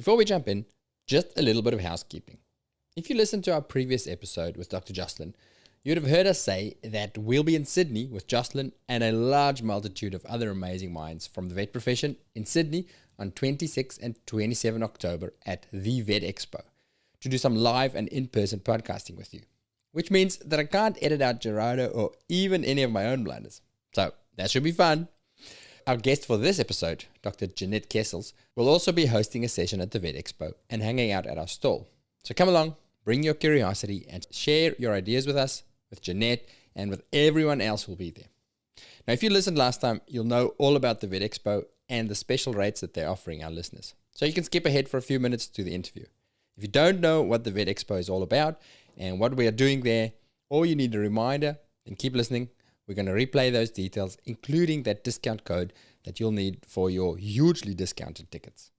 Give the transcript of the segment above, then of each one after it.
Before we jump in, just a little bit of housekeeping. If you listened to our previous episode with Dr. Jocelyn, you'd have heard us say that we'll be in Sydney with Jocelyn and a large multitude of other amazing minds from the vet profession in Sydney on 26 and 27 October at the Vet Expo to do some live and in-person podcasting with you, which means that I can't edit out Gerardo or even any of my own blunders. So that should be fun. Our guest for this episode, Dr. Jeannet Kessels, will also be hosting a session at the Vet Expo and hanging out at our stall. So come along, bring your curiosity and share your ideas with us, with Jeanette, and with everyone else who will be there. Now, if you listened last time, you'll know all about the Vet Expo and the special rates that they're offering our listeners. So you can skip ahead for a few minutes to the interview. If you don't know what the Vet Expo is all about and what we are doing there, or you need a reminder, then keep listening. We're going to replay those details, including that discount code that you'll need for your hugely discounted tickets.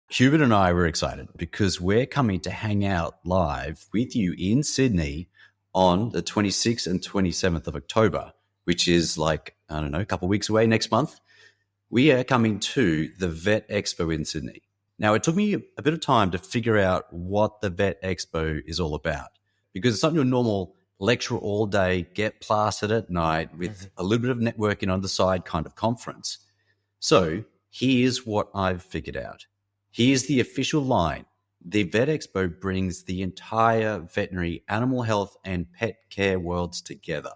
Hubert and I were excited because we're coming to hang out live with you in Sydney on the 26th and 27th of October, which is a couple of weeks away next month. We are coming to the Vet Expo in Sydney. Now, it took me a bit of time to figure out what the Vet Expo is all about, because it's not your normal lecture all day, get plastered at night with a little bit of networking on the side kind of conference. So here's what I've figured out. Here's the official line. The Vet Expo brings the entire veterinary, animal health, and pet care worlds together.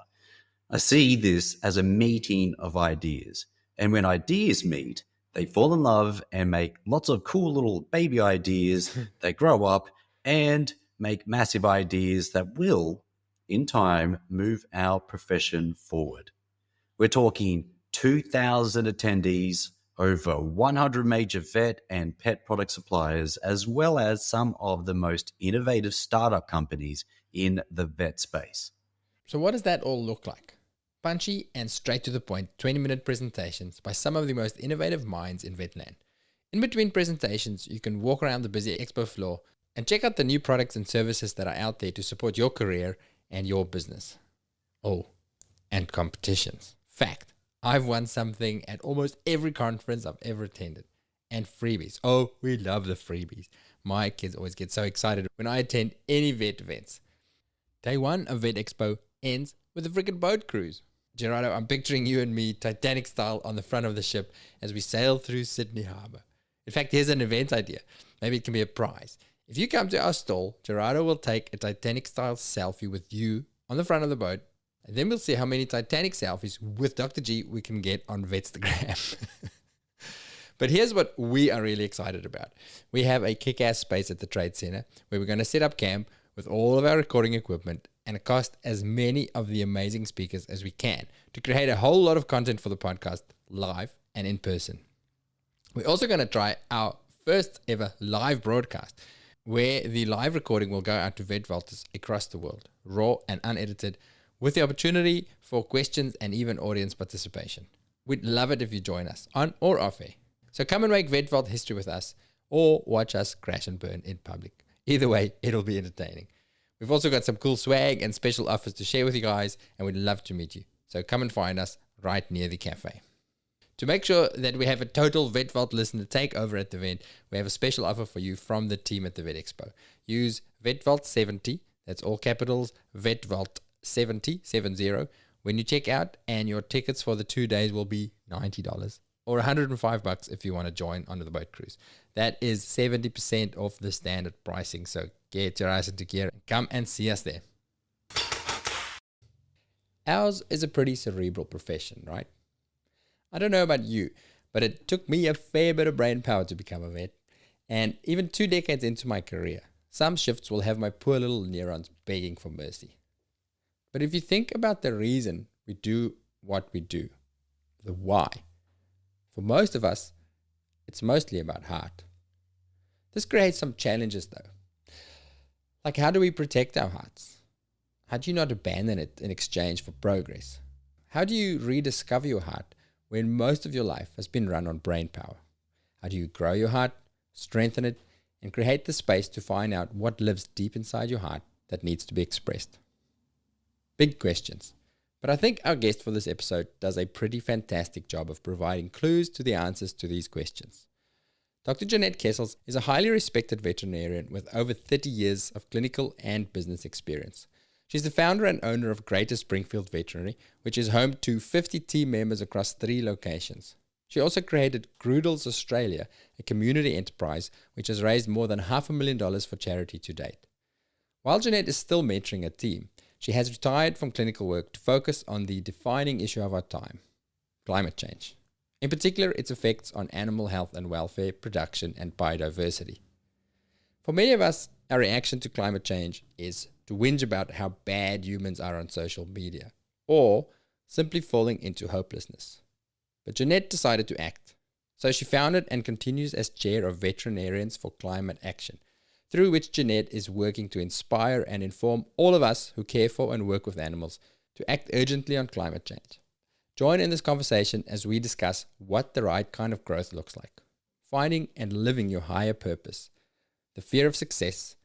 I see this as a meeting of ideas. And when ideas meet, they fall in love and make lots of cool little baby ideas. They grow up and make massive ideas that will, in time, move our profession forward. We're talking 2,000 attendees, over 100 major vet and pet product suppliers, as well as some of the most innovative startup companies in the vet space. So what does that all look like? Punchy and straight to the point 20-minute presentations by some of the most innovative minds in vetland. In between presentations, you can walk around the busy expo floor and check out the new products and services that are out there to support your career and your business. Oh, and competitions. Fact, I've won something at almost every conference I've ever attended. And freebies. Oh, we love the freebies. My kids always get so excited when I attend any vet events. Day one of Vet Expo ends with a freaking boat cruise. Gerardo, I'm picturing you and me Titanic style on the front of the ship as we sail through Sydney Harbour. In fact, here's an event idea. Maybe it can be a prize. If you come to our stall, Gerardo will take a Titanic-style selfie with you on the front of the boat, and then we'll see how many Titanic selfies with Dr. G we can get on Vetstagram. But here's what we are really excited about. We have a kick-ass space at the Trade Center where we're going to set up camp with all of our recording equipment and cast as many of the amazing speakers as we can to create a whole lot of content for the podcast live and in person. We're also going to try our first ever live broadcast, where the live recording will go out to vet vaulters across the world, raw and unedited, with the opportunity for questions and even audience participation. We'd love it if you join us, on or off air. So come and make Vet Vault history with us, or watch us crash and burn in public. Either way, it'll be entertaining. We've also got some cool swag and special offers to share with you guys, and we'd love to meet you. So come and find us right near the cafe. To make sure that we have a total Vet Vault listener takeover at the event, we have a special offer for you from the team at the Vet Expo. Use VetVault70, that's all capitals, VetVault70, when you check out, and your tickets for the 2 days will be $90 or $105 if you want to join onto the boat cruise. That is 70% off the standard pricing, so get your ass into gear and come and see us there. Ours is a pretty cerebral profession, right? I don't know about you, but it took me a fair bit of brain power to become a vet. And even 2 decades into my career, some shifts will have my poor little neurons begging for mercy. But if you think about the reason we do what we do, the why, for most of us, it's mostly about heart. This creates some challenges though. Like, how do we protect our hearts? How do you not abandon it in exchange for progress? How do you rediscover your heart when most of your life has been run on brain power? How do you grow your heart, strengthen it, and create the space to find out what lives deep inside your heart that needs to be expressed? Big questions, But I think our guest for this episode does a pretty fantastic job of providing clues to the answers to these questions. Dr. Jeannet Kessels is a highly respected veterinarian with over 30 years of clinical and business experience. She's the founder and owner of Greater Springfield Veterinary, which is home to 50 team members across 3 locations. She also created Groodles Australia, a community enterprise which has raised more than $500,000 for charity to date. While Jeanette is still mentoring a team, she has retired from clinical work to focus on the defining issue of our time, climate change. In particular, its effects on animal health and welfare, production, and biodiversity. For many of us, our reaction to climate change is to whinge about how bad humans are on social media, or simply falling into hopelessness. But Jeanette decided to act, so she founded and continues as chair of Veterinarians for Climate Action, through which Jeanette is working to inspire and inform all of us who care for and work with animals to act urgently on climate change. Join in this conversation as we discuss what the right kind of growth looks like, finding and living your higher purpose, the fear of success,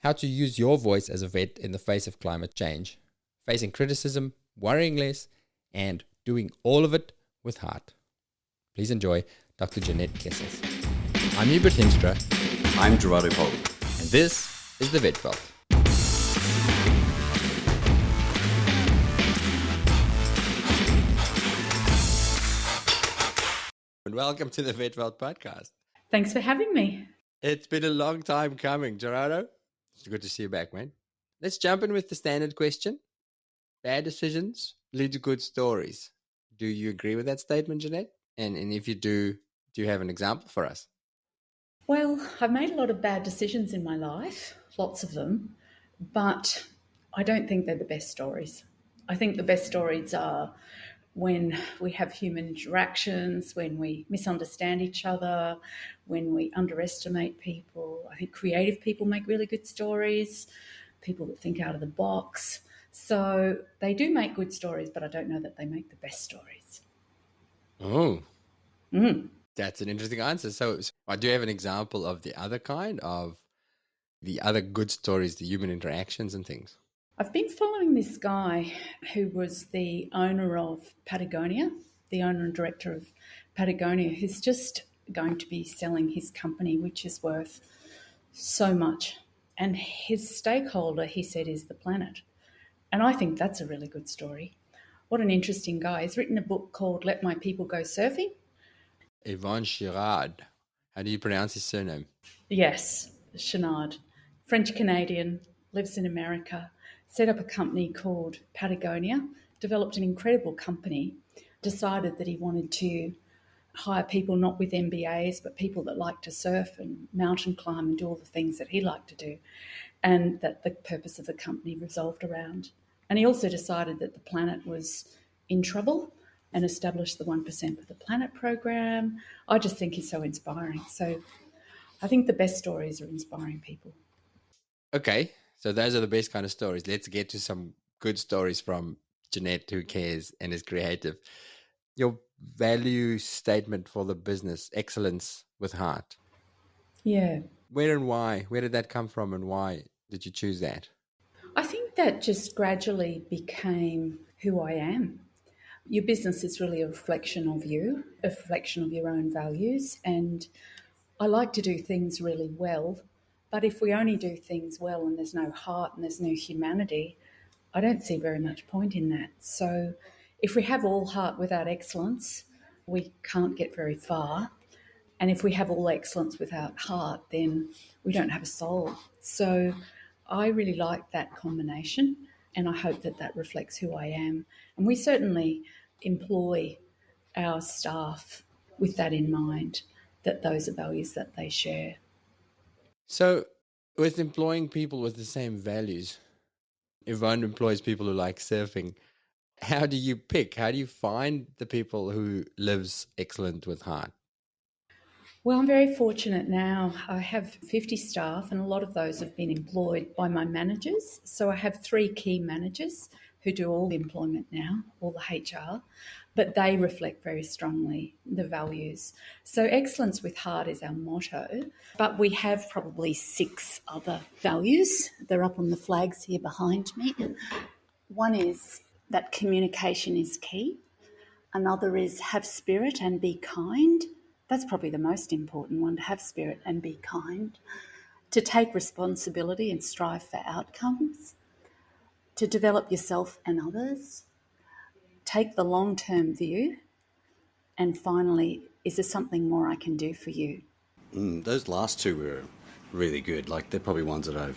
how to use your voice as a vet in the face of climate change, facing criticism, worrying less, and doing all of it with heart. Please enjoy Dr. Jeannet Kessels. I'm Hubert Hinstra. I'm Gerardo Poli. And this is The Vet Vault. And welcome to the Vet Vault podcast. Thanks for having me. It's been a long time coming, Gerardo. It's good to see you back, man. Let's jump in with the standard question. Bad decisions lead to good stories. Do you agree with that statement, Jeanette? And if you do you have an example for us? Well, I've made a lot of bad decisions in my life, lots of them, but I don't think they're the best stories. I think the best stories are when we have human interactions, when we misunderstand each other, when we underestimate people. I think creative people make really good stories, people that think out of the box. So they do make good stories, but I don't know that they make the best stories. Oh, That's an interesting answer. So I do have an example of the other kind of the other good stories, the human interactions and things. I've been following this guy who was the owner of Patagonia, the owner and director of Patagonia, who's just going to be selling his company, which is worth so much. And his stakeholder, he said, is the planet. And I think that's a really good story. What an interesting guy. He's written a book called Let My People Go Surfing. Yvon Chouinard. How do you pronounce his surname? Yes, Chouinard. French-Canadian, lives in America. Set up a company called Patagonia, developed an incredible company, decided that he wanted to hire people not with MBAs, but people that like to surf and mountain climb and do all the things that he liked to do, and that the purpose of the company revolved around. And he also decided that the planet was in trouble and established the 1% for the Planet program. I just think he's so inspiring. So I think the best stories are inspiring people. Okay, so those are the best kind of stories. Let's get to some good stories from Jeanette, who cares and is creative. Your value statement for the business, excellence with heart. Yeah. Where and why? Where did that come from and why did you choose that? I think that just gradually became who I am. Your business is really a reflection of you, a reflection of your own values. And I like to do things really well. But if we only do things well and there's no heart and there's no humanity, I don't see very much point in that. So if we have all heart without excellence, we can't get very far. And if we have all excellence without heart, then we don't have a soul. So I really like that combination, and I hope that that reflects who I am. And we certainly employ our staff with that in mind, that those are values that they share. So with employing people with the same values, Yvonne employs people who like surfing. How do you pick? How do you find the people who lives excellent with heart? Well, I'm very fortunate now. I have 50 staff, and a lot of those have been employed by my managers. So I have 3 key managers who do all the employment now, all the HR, but they reflect very strongly the values. So excellence with heart is our motto, but we have probably 6 other values. They're up on the flags here behind me. One is that communication is key. Another is have spirit and be kind. That's probably the most important one, to have spirit and be kind. To take responsibility and strive for outcomes. To develop yourself and others. Take the long-term view. And finally, is there something more I can do for you? Those last two were really good. Like, they're probably ones that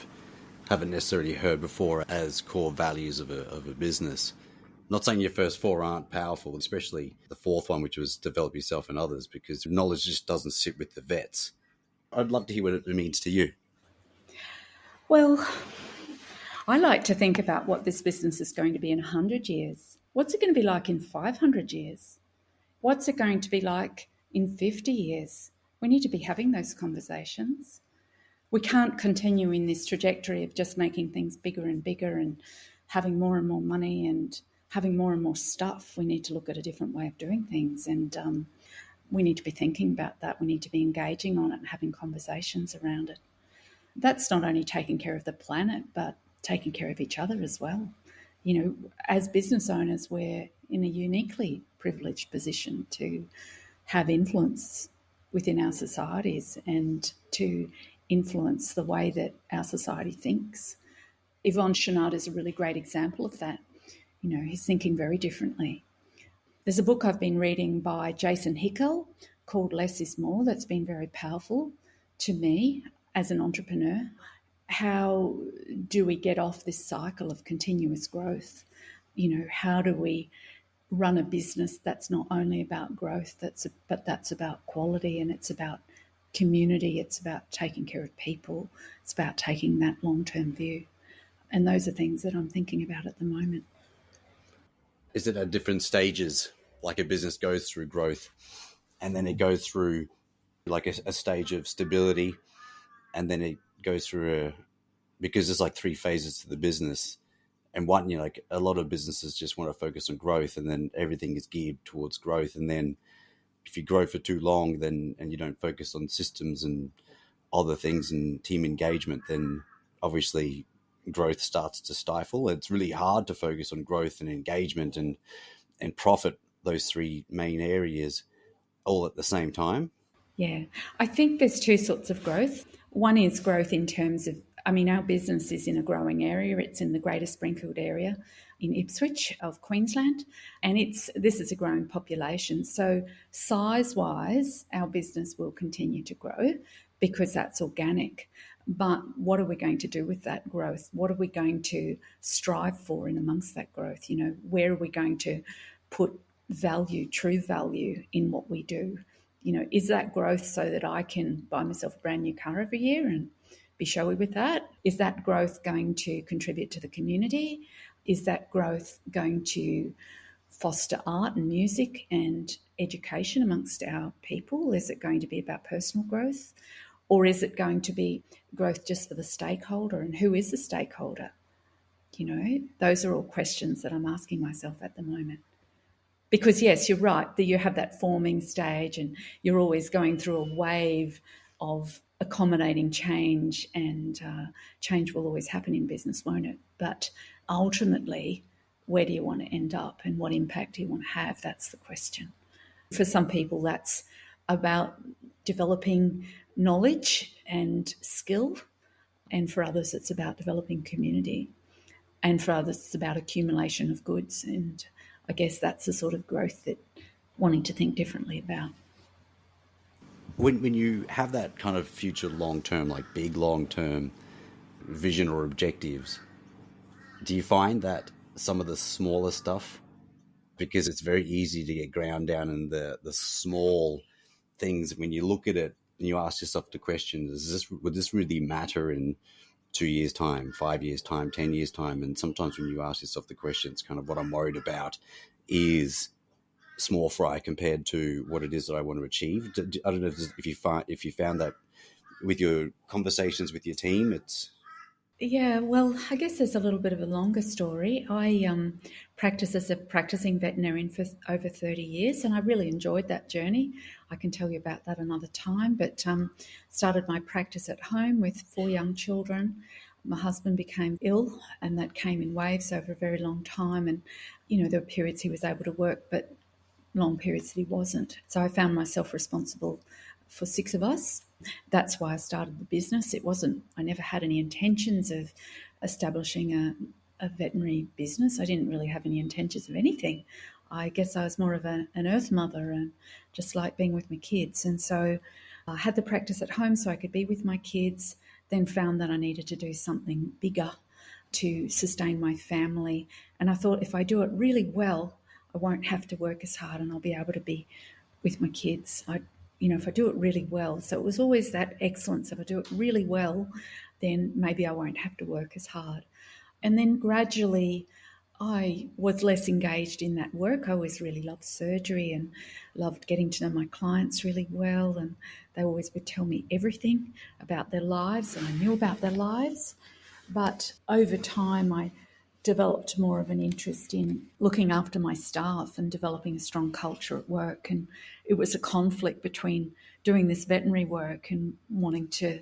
haven't necessarily heard before as core values of a business. Not saying your first four aren't powerful, especially the fourth one, which was develop yourself and others, because knowledge just doesn't sit with the vets. I'd love to hear what it means to you. Well, I like to think about what this business is going to be in 100 years. What's it going to be like in 500 years? What's it going to be like in 50 years? We need to be having those conversations. We can't continue in this trajectory of just making things bigger and bigger and having more and more money and having more and more stuff. We need to look at a different way of doing things, and we need to be thinking about that. We need to be engaging on it and having conversations around it. That's not only taking care of the planet, but taking care of each other as well. You know, as business owners, we're in a uniquely privileged position to have influence within our societies and to influence the way that our society thinks. Yvon Chouinard is a really great example of that. You know, he's thinking very differently. There's a book I've been reading by Jason Hickel called Less is More that's been very powerful to me as an entrepreneur. How do we get off this cycle of continuous growth? You know, how do we run a business that's not only about growth, but that's about quality, and it's about community, it's about taking care of people, it's about taking that long-term view. And those are things that I'm thinking about at the moment. Is it at different stages, like a business goes through growth and then it goes through like a stage of stability, and then it goes through because there's like three phases to the business. And one, you know, like a lot of businesses just want to focus on growth, and then everything is geared towards growth. And then if you grow for too long, then, and you don't focus on systems and other things and team engagement, then obviously growth starts to stifle. It's really hard to focus on growth and engagement and profit, those three main areas, all at the same time. Yeah, I think there's two sorts of growth. One is growth in terms of, I mean, our business is in a growing area. It's in the Greater Springfield area in Ipswich of Queensland, and this is a growing population. So size-wise, our business will continue to grow because that's organic. But what are we going to do with that growth? What are we going to strive for in amongst that growth? You know, where are we going to put value, true value in what we do? You know, is that growth so that I can buy myself a brand new car every year and be showy with that? Is that growth going to contribute to the community? Is that growth going to foster art and music and education amongst our people? Is it going to be about personal growth? Or is it going to be growth just for the stakeholder? And who is the stakeholder? You know, those are all questions that I'm asking myself at the moment. Because, yes, you're right, that you have that forming stage and you're always going through a wave of accommodating change, and change will always happen in business, won't it? But ultimately, where do you want to end up and what impact do you want to have? That's the question. For some people, that's about developing knowledge and skill, and for others, it's about developing community, and for others, it's about accumulation of goods. And I guess that's the sort of growth that wanting to think differently about. When you have that kind of future long-term, like big long-term vision or objectives, do you find that some of the smaller stuff, because it's very easy to get ground down in the small things, when you look at it and you ask yourself the question, would this really matter in 2 years' time, 5 years' time, 10 years' time? And sometimes when you ask yourself the question, it's kind of what I'm worried about is small fry compared to what it is that I want to achieve. I don't know if you found that with your conversations with your team. Yeah, well, I guess there's a little bit of a longer story. I practice as a practicing veterinarian for over 30 years, and I really enjoyed that journey. I can tell you about that another time, but started my practice at home with 4 young children. My husband became ill, and that came in waves over a very long time, and there were periods he was able to work, but long periods that he wasn't. So I found myself responsible for 6 of us. That's why I started the business. I never had any intentions of establishing a veterinary business. I didn't really have any intentions of anything. I guess I was more of an earth mother and just like being with my kids. And so I had the practice at home so I could be with my kids, then found that I needed to do something bigger to sustain my family. And I thought if I do it really well, I won't have to work as hard and I'll be able to be with my kids. If I do it really well. So it was always that excellence. If I do it really well, then maybe I won't have to work as hard. And then gradually I was less engaged in that work. I always really loved surgery and loved getting to know my clients really well. And they always would tell me everything about their lives, and I knew about their lives. But over time, I developed more of an interest in looking after my staff and developing a strong culture at work. And it was a conflict between doing this veterinary work and wanting to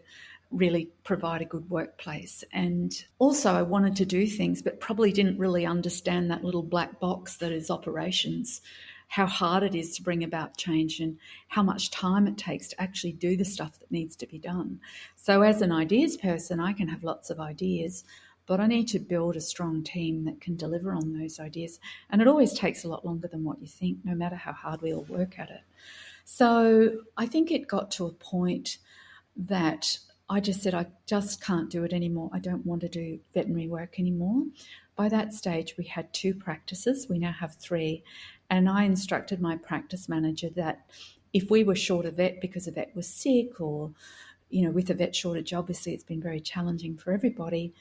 really provide a good workplace. And also I wanted to do things, but probably didn't really understand that little black box that is operations, how hard it is to bring about change and how much time it takes to actually do the stuff that needs to be done. So as an ideas person, I can have lots of ideas, but I need to build a strong team that can deliver on those ideas. And it always takes a lot longer than what you think, no matter how hard we all work at it. So I think it got to a point that I just said, I just can't do it anymore. I don't want to do veterinary work anymore. By that stage, we had 2 practices. We now have 3. And I instructed my practice manager that if we were short a vet because a vet was sick or, with a vet shortage, obviously it's been very challenging for everybody.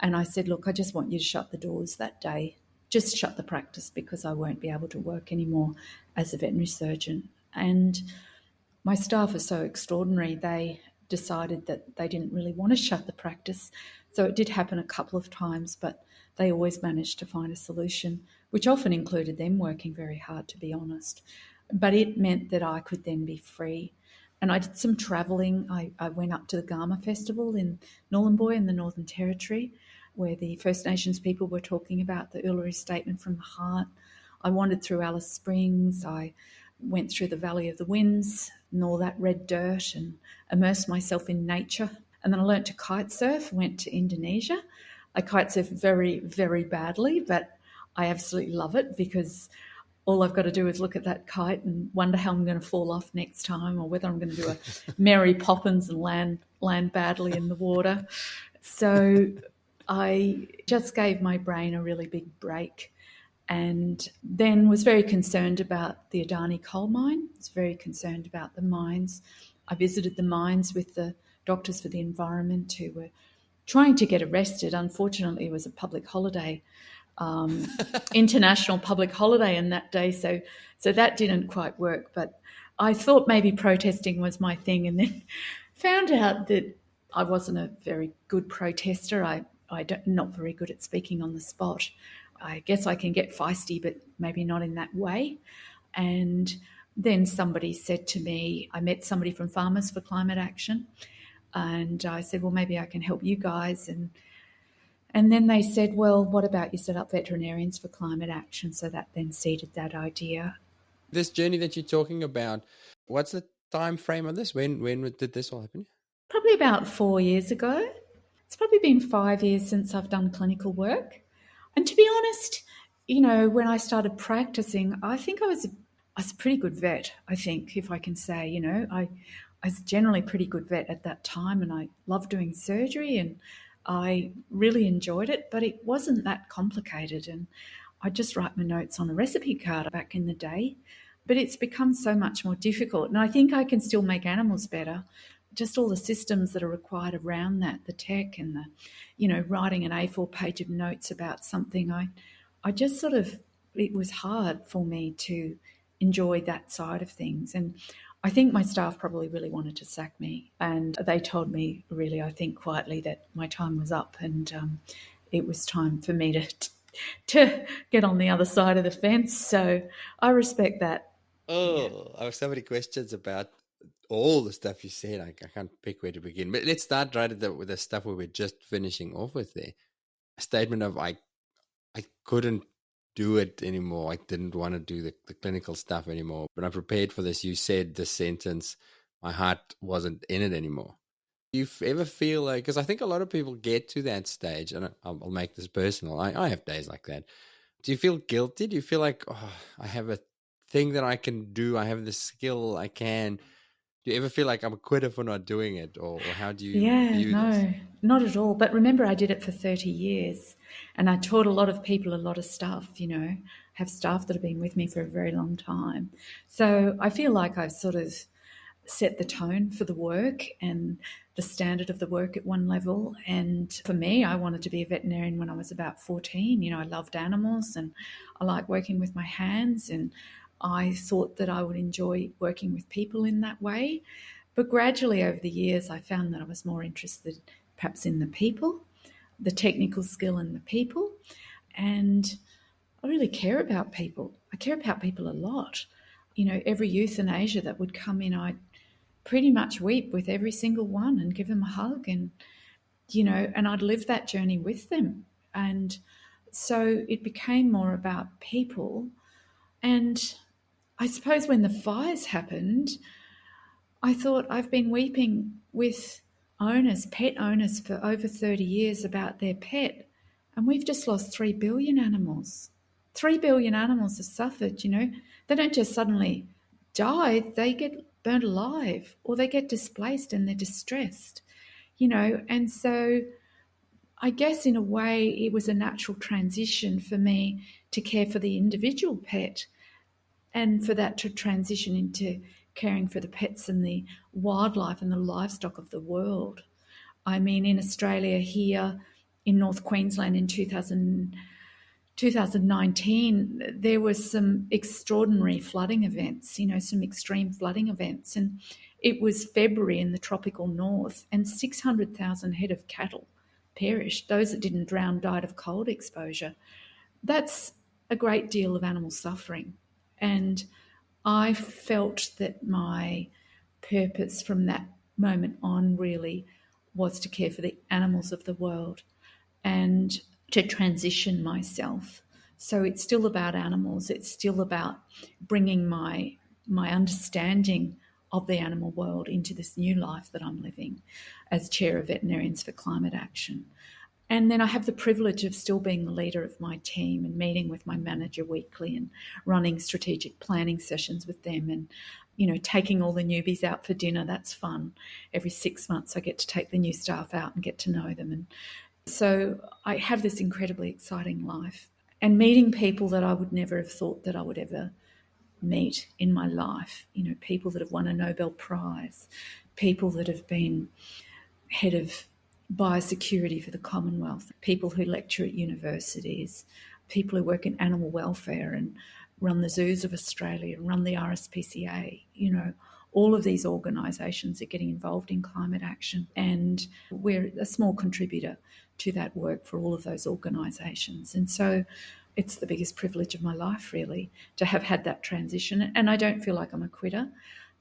And I said, look, I just want you to shut the doors that day. Just shut the practice because I won't be able to work anymore as a veterinary surgeon. And my staff are so extraordinary. They decided that they didn't really want to shut the practice. So it did happen a couple of times, but they always managed to find a solution, which often included them working very hard, to be honest. But it meant that I could then be free. And I did some travelling. I went up to the Gama Festival in Nhulunbuy in the Northern Territory, where the First Nations people were talking about the Uluru Statement from the Heart. I wandered through Alice Springs. I went through the Valley of the Winds and all that red dirt and immersed myself in nature. And then I learnt to kite surf, went to Indonesia. I kite surf very, very badly, but I absolutely love it because all I've got to do is look at that kite and wonder how I'm going to fall off next time, or whether I'm going to do a Mary Poppins and land badly in the water. So I just gave my brain a really big break, and then was very concerned about the Adani coal mine. I was very concerned about the mines. I visited the mines with the Doctors for the Environment who were trying to get arrested. Unfortunately, it was a public holiday, international public holiday in that day, so that didn't quite work. But I thought maybe protesting was my thing, and then found out that I wasn't a very good protester. I'm not very good at speaking on the spot. I guess I can get feisty, but maybe not in that way. And then somebody said to me, I met somebody from Farmers for Climate Action, and I said, well, maybe I can help you guys. And then they said, well, what about you set up Veterinarians for Climate Action? So that then seeded that idea. This journey that you're talking about, what's the time frame on this? When did this all happen? Probably about 4 years ago. It's probably been 5 years since I've done clinical work. And to be honest, when I started practicing, I think I was a pretty good vet, I think, if I can say. I was generally a pretty good vet at that time, and I loved doing surgery and I really enjoyed it, but it wasn't that complicated. And I'd just write my notes on a recipe card back in the day. But it's become so much more difficult. And I think I can still make animals better. Just all the systems that are required around that, the tech and the, writing an A4 page of notes about something. I just sort of, it was hard for me to enjoy that side of things. And I think my staff probably really wanted to sack me, and they told me really, I think quietly, that my time was up and it was time for me to get on the other side of the fence. So I respect that. Oh, I have so many questions about all the stuff you said. I can't pick where to begin. But let's start right with the stuff we were just finishing off with there. A statement of I couldn't do it anymore. I didn't want to do the clinical stuff anymore. When I prepared for this, you said the sentence, my heart wasn't in it anymore. Do you ever feel like, because I think a lot of people get to that stage, and I'll make this personal. I have days like that. Do you feel guilty? Do you feel like, oh, I have a thing that I can do, I have the skill, I can? Do you ever feel like I'm a quitter for not doing it, or how do you Yeah, view this? no, not at all. But remember, I did it for 30 years and I taught a lot of people a lot of stuff, have staff that have been with me for a very long time. So I feel like I've sort of set the tone for the work and the standard of the work at one level. And for me, I wanted to be a veterinarian when I was about 14. I loved animals and I like working with my hands, and I thought that I would enjoy working with people in that way. But gradually over the years, I found that I was more interested perhaps in the people, the technical skill in the people, and I really care about people. I care about people a lot. Every euthanasia that would come in, I'd pretty much weep with every single one and give them a hug, and I'd live that journey with them. And so it became more about people. And I suppose when the fires happened, I thought I've been weeping with owners, pet owners, for over 30 years about their pet, and we've just lost 3 billion animals. 3 billion animals have suffered. They don't just suddenly die, they get burnt alive or they get displaced and they're distressed, and so I guess in a way it was a natural transition for me to care for the individual pet, and for that to transition into caring for the pets and the wildlife and the livestock of the world. I mean, in Australia here, in North Queensland in 2019, there was some extraordinary flooding events, some extreme flooding events. And it was February in the tropical north, and 600,000 head of cattle perished. Those that didn't drown died of cold exposure. That's a great deal of animal suffering. And I felt that my purpose from that moment on really was to care for the animals of the world and to transition myself. So it's still about animals. It's still about bringing my understanding of the animal world into this new life that I'm living as chair of Veterinarians for Climate Action. And then I have the privilege of still being the leader of my team and meeting with my manager weekly and running strategic planning sessions with them, and, taking all the newbies out for dinner. That's fun. Every 6 months I get to take the new staff out and get to know them. And so I have this incredibly exciting life and meeting people that I would never have thought that I would ever meet in my life. People that have won a Nobel Prize, people that have been head of biosecurity for the Commonwealth, people who lecture at universities, people who work in animal welfare and run the zoos of Australia and run the RSPCA. All of these organisations are getting involved in climate action, and we're a small contributor to that work for all of those organisations. And so it's the biggest privilege of my life, really, to have had that transition. And I don't feel like I'm a quitter,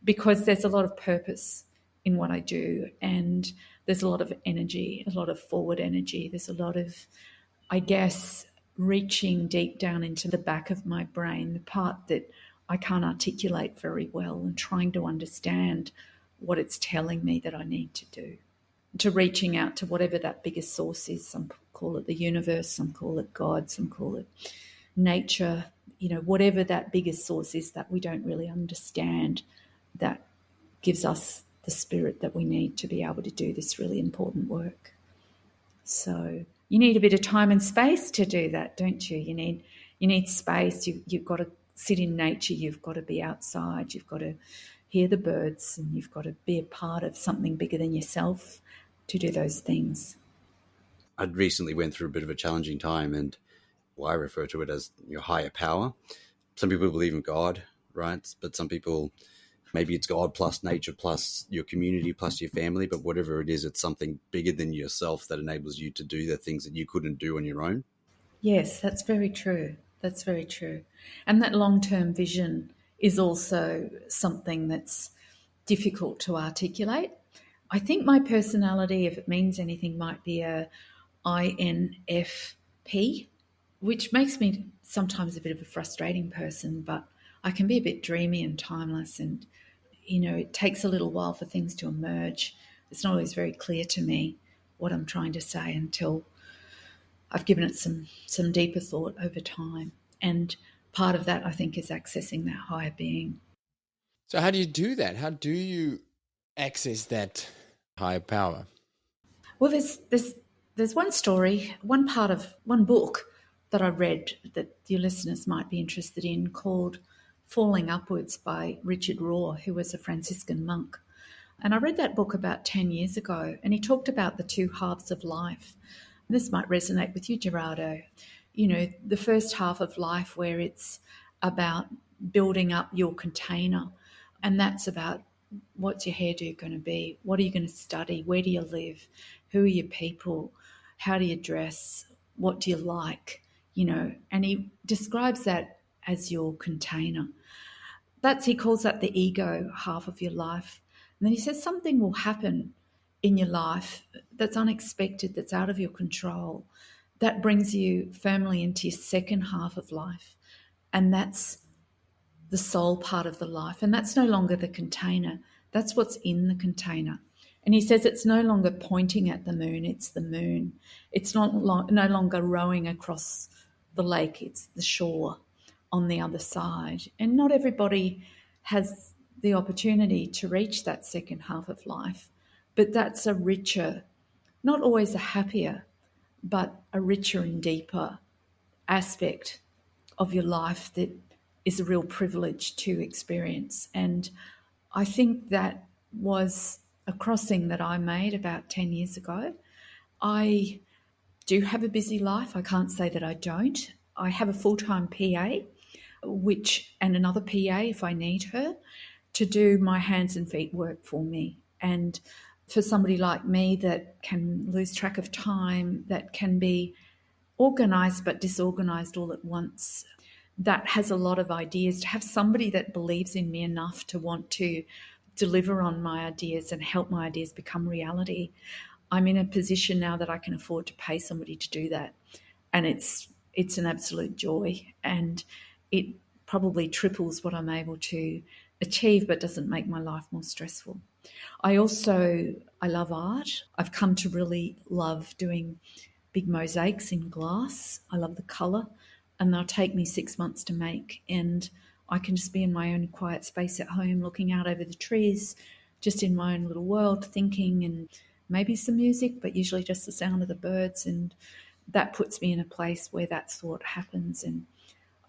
because there's a lot of purpose in what I do, and there's a lot of energy, a lot of forward energy. There's a lot of, I guess, reaching deep down into the back of my brain, the part that I can't articulate very well, and trying to understand what it's telling me that I need to do. To reaching out to whatever that biggest source is. Some call it the universe, some call it God, some call it nature, whatever that biggest source is that we don't really understand, that gives us the spirit that we need to be able to do this really important work. So you need a bit of time and space to do that, don't you? You need space. You've got to sit in nature. You've got to be outside. You've got to hear the birds, and you've got to be a part of something bigger than yourself to do those things. I'd recently went through a bit of a challenging time, and I refer to it as your higher power. Some people believe in God, right? But some people, maybe it's God plus nature plus your community plus your family, but whatever it is, it's something bigger than yourself that enables you to do the things that you couldn't do on your own. Yes, that's very true. That's very true. And that long-term vision is also something that's difficult to articulate. I think my personality, if it means anything, might be a INFP. which makes me sometimes a bit of a frustrating person, but I can be a bit dreamy and timeless, and it takes a little while for things to emerge. It's not always very clear to me what I'm trying to say until I've given it some deeper thought over time. And part of that, I think, is accessing that higher being. So how do you do that? How do you access that higher power? Well, there's one story, one book that I read that your listeners might be interested in, called Falling Upwards by Richard Rohr, who was a Franciscan monk. And I read that book about 10 years ago, and he talked about the two halves of life. And this might resonate with you, Gerardo. The first half of life where it's about building up your container, and that's about what's your hairdo going to be? What are you going to study? Where do you live? Who are your people? How do you dress? What do you like? And he describes that as your container. He calls that the ego half of your life. And then he says something will happen in your life that's unexpected, that's out of your control, that brings you firmly into your second half of life. And that's the soul part of the life. And that's no longer the container. That's what's in the container. And he says it's no longer pointing at the moon, it's the moon. It's no longer rowing across the lake, it's the shore on the other side. And not everybody has the opportunity to reach that second half of life, but that's a richer, not always a happier, but a richer and deeper aspect of your life that is a real privilege to experience. And I think that was a crossing that I made about 10 years ago. I do have a busy life. I can't say that I don't. I have a full-time PA, and another PA if I need her, to do my hands and feet work for me. And for somebody like me that can lose track of time, that can be organised but disorganised all at once, that has a lot of ideas, to have somebody that believes in me enough to want to deliver on my ideas and help my ideas become reality. I'm in a position now that I can afford to pay somebody to do that. And it's an absolute joy, and it probably triples what I'm able to achieve, but doesn't make my life more stressful. I love art. I've come to really love doing big mosaics in glass. I love the colour, and they'll take me 6 months to make, and I can just be in my own quiet space at home, looking out over the trees, just in my own little world, thinking, and maybe some music, but usually just the sound of the birds. And that puts me in a place where that thought happens. And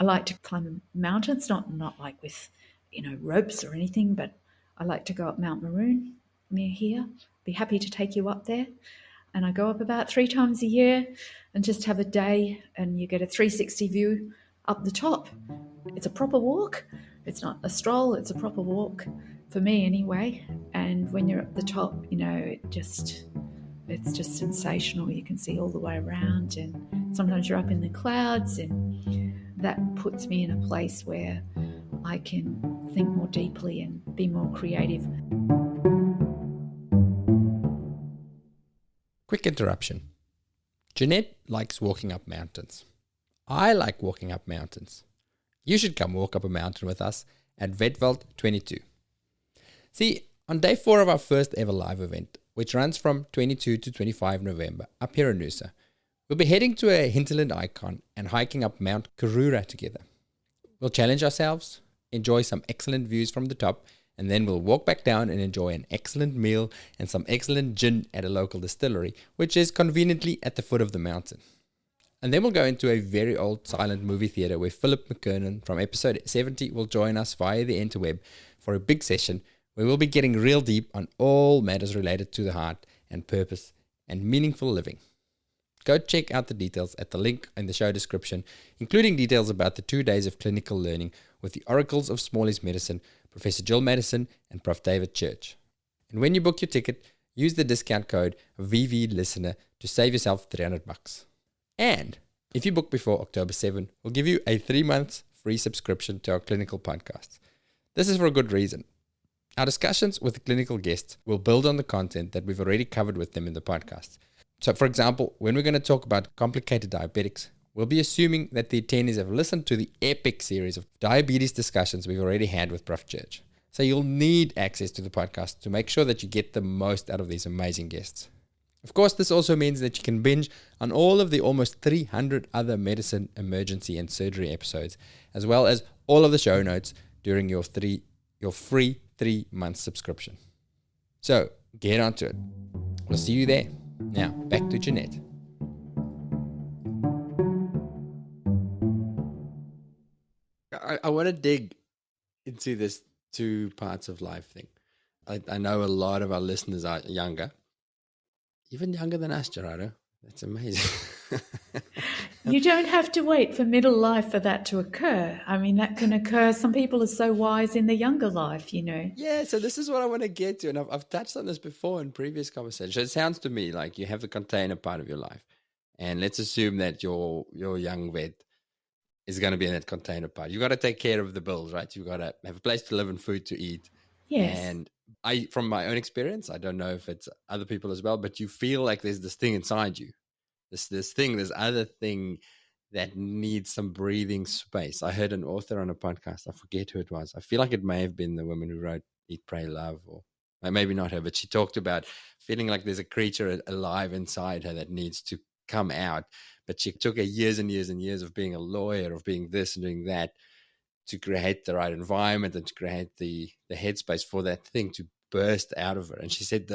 I like to climb mountains, not like with, ropes or anything, but I like to go up Mount Maroon near here. Be happy to take you up there. And I go up about 3 times a year and just have a day, and you get a 360 view up the top. It's a proper walk. It's not a stroll, it's a proper walk, for me anyway. And when you're at the top, it's just sensational. You can see all the way around, and sometimes you're up in the clouds, and that puts me in a place where I can think more deeply and be more creative. Quick interruption. Jeanette likes walking up mountains. I like walking up mountains. You should come walk up a mountain with us at Vetveld 22. See, on day 4 of our first ever live event, which runs from 22 to 25 November up here in Noosa, we'll be heading to a hinterland icon and hiking up Mount Karura together. We'll challenge ourselves, enjoy some excellent views from the top, and then we'll walk back down and enjoy an excellent meal and some excellent gin at a local distillery, which is conveniently at the foot of the mountain. And then we'll go into a very old silent movie theatre where Philip McKernan from episode 70 will join us via the interweb for a big session where we'll be getting real deep on all matters related to the heart and purpose and meaningful living. Go check out the details at the link in the show description, including details about the 2 days of clinical learning with the oracles of Smalley's medicine, Professor Jill Madison and Prof. David Church. And when you book your ticket, use the discount code VVListener to save yourself $300. And if you book before October 7, we'll give you a 3 months free subscription to our clinical podcasts. This is for a good reason. Our discussions with the clinical guests will build on the content that we've already covered with them in the podcast. So, for example, when we're going to talk about complicated diabetics, we'll be assuming that the attendees have listened to the epic series of diabetes discussions we've already had with Prof. Church. So you'll need access to the podcast to make sure that you get the most out of these amazing guests. Of course, this also means that you can binge on all of the almost 300 other medicine, emergency, and surgery episodes, as well as all of the show notes during your free 3-month subscription. So get onto it. We'll see you there. Now, back to Jeanette. I want to dig into this 2 parts of life thing. I know a lot of our listeners are younger, even younger than us, Gerardo. That's amazing. You don't have to wait for middle life for that to occur. I mean, that can occur. Some people are so wise in the younger life, you know. Yeah, so this is what I want to get to. And I've touched on this before in previous conversations. It sounds to me like you have the container part of your life. And let's assume that your young vet is going to be in that container part. You got to take care of the bills, right? You got to have a place to live and food to eat. Yes. And from my own experience, I don't know if it's other people as well, but you feel like there's this thing inside you, this other thing that needs some breathing space. I heard an author on a podcast. I forget who it was. I feel like it may have been the woman who wrote Eat, Pray, Love, or maybe not her, but she talked about feeling like there's a creature alive inside her that needs to come out. But she took her years and years and years of being a lawyer, of being this and doing that, to create the right environment and to create the headspace for that thing to burst out of her. And she said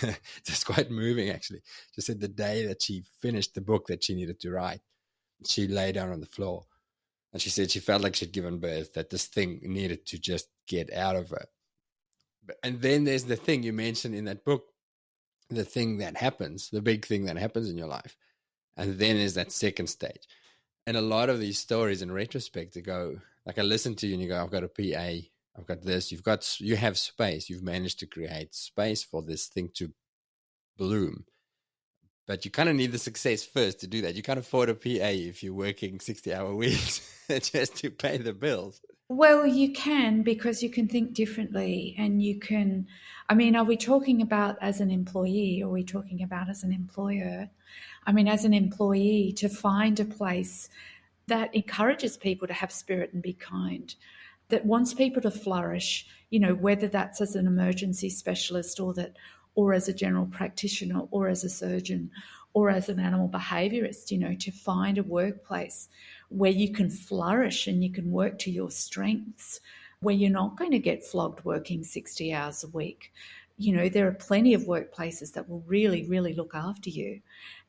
it's quite moving actually. She said the day that she finished the book that she needed to write, she lay down on the floor and she said she felt like she'd given birth, that this thing needed to just get out of her. And then there's the thing you mentioned in that book, the thing that happens, the big thing that happens in your life. And then there's that second stage. And a lot of these stories in retrospect, they go, like I listen to you and you go, I've got a PA, I've got this, you have space, you've managed to create space for this thing to bloom. But you kind of need the success first to do that. You can't afford a PA if you're working 60-hour weeks just to pay the bills. Well, you can, because you can think differently and you can, I mean, are we talking about as an employee or are we talking about as an employer? I mean, as an employee, to find a place that encourages people to have spirit and be kind, that wants people to flourish, you know, whether that's as an emergency specialist or as a general practitioner or as a surgeon or as an animal behaviourist, you know, to find a workplace where you can flourish and you can work to your strengths, where you're not going to get flogged working 60 hours a week. You know, there are plenty of workplaces that will really, really look after you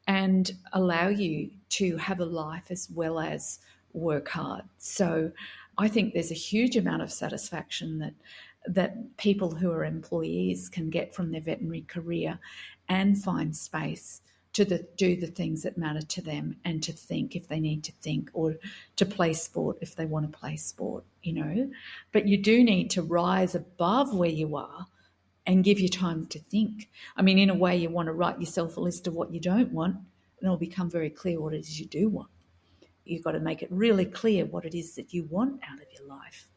and allow you to have a life as well as work hard. So I think there's a huge amount of satisfaction that people who are employees can get from their veterinary career and find space to do the things that matter to them and to think if they need to think, or to play sport if they want to play sport, you know. But you do need to rise above where you are and give you time to think. I mean, in a way, you want to write yourself a list of what you don't want, and it'll become very clear what it is you do want. You've got to make it really clear what it is that you want out of your life,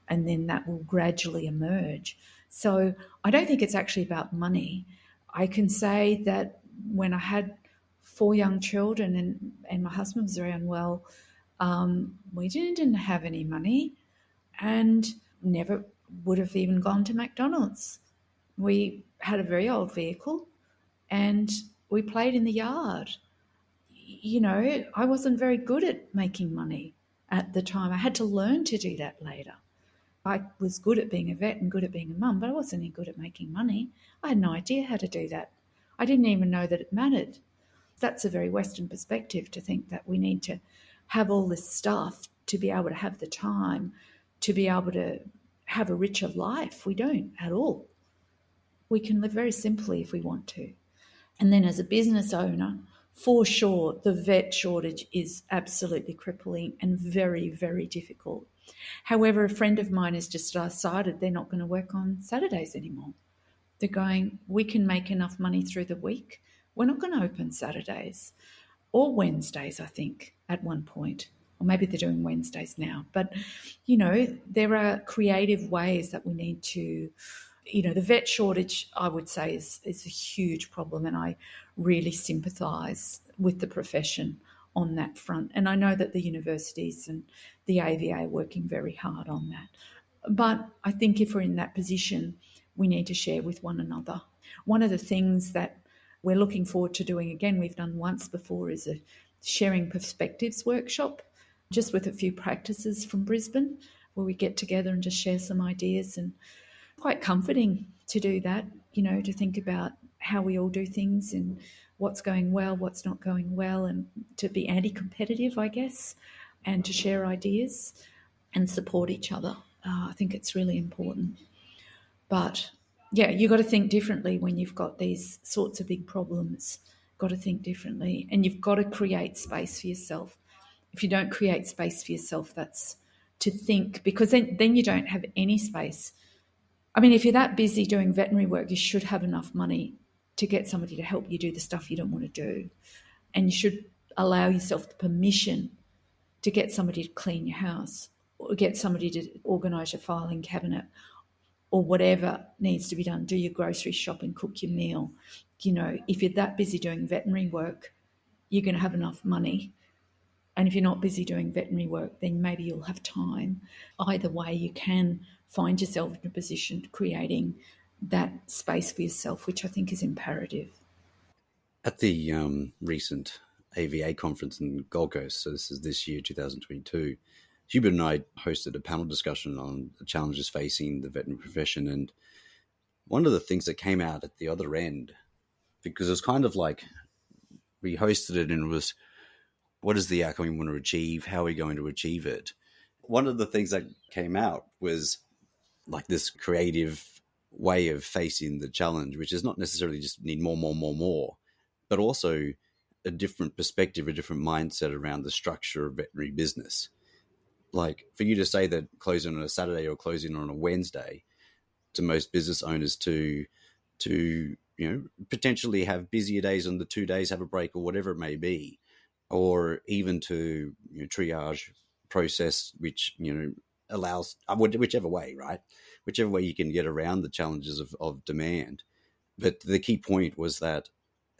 and then that will gradually emerge. So I don't think it's actually about money. I can say that when I had 4 young children and my husband was very unwell, we didn't have any money and never would have even gone to McDonald's. We had a very old vehicle and we played in the yard. You know, I wasn't very good at making money at the time. I had to learn to do that later. I was good at being a vet and good at being a mum, but I wasn't any good at making money. I had no idea how to do that. I didn't even know that it mattered. That's a very Western perspective, to think that we need to have all this stuff to be able to have the time to be able to have a richer life. We don't at all. We can live very simply if we want to. And then as a business owner, for sure, the vet shortage is absolutely crippling and very, very difficult. However, a friend of mine has just decided they're not going to work on Saturdays anymore. They're going, we can make enough money through the week. We're not going to open Saturdays or Wednesdays, I think, at one point. Or maybe they're doing Wednesdays now. But, you know, there are creative ways that we need to, you know, the vet shortage, I would say, is a huge problem, and I really sympathise with the profession on that front. And I know that the universities and the AVA are working very hard on that. But I think if we're in that position, we need to share with one another. One of the things that we're looking forward to doing again, we've done once before, is a sharing perspectives workshop, just with a few practices from Brisbane, where we get together and just share some ideas. And quite comforting to do that, to think about how we all do things and what's going well, what's not going well, and to be anti-competitive, I guess, and to share ideas and support each other. I think it's really important. But yeah, you've got to think differently when you've got these sorts of big problems. Got to think differently, and you've got to create space for yourself. If you don't create space for yourself, that's to think, because then you don't have any space. I mean, if you're that busy doing veterinary work, you should have enough money to get somebody to help you do the stuff you don't want to do. And you should allow yourself the permission to get somebody to clean your house, or get somebody to organise your filing cabinet, or whatever needs to be done. Do your grocery shopping, cook your meal. If you're that busy doing veterinary work, you're going to have enough money. And if you're not busy doing veterinary work, then maybe you'll have time. Either way, you can find yourself in a position creating that space for yourself, which I think is imperative. At the recent AVA conference in Gold Coast, so this is this year, 2022, Hubert and I hosted a panel discussion on the challenges facing the veterinary profession. And one of the things that came out at the other end, because it was kind of like we hosted it and it was, what is the outcome we want to achieve? How are we going to achieve it? One of the things that came out was like this creative way of facing the challenge, which is not necessarily just need more, but also a different perspective, a different mindset around the structure of veterinary business. Like for you to say that closing on a Saturday or closing on a Wednesday, to most business owners to potentially have busier days on the 2 days, have a break or whatever it may be, or even to triage process, which allows whichever way, right? Whichever way you can get around the challenges of demand. But the key point was that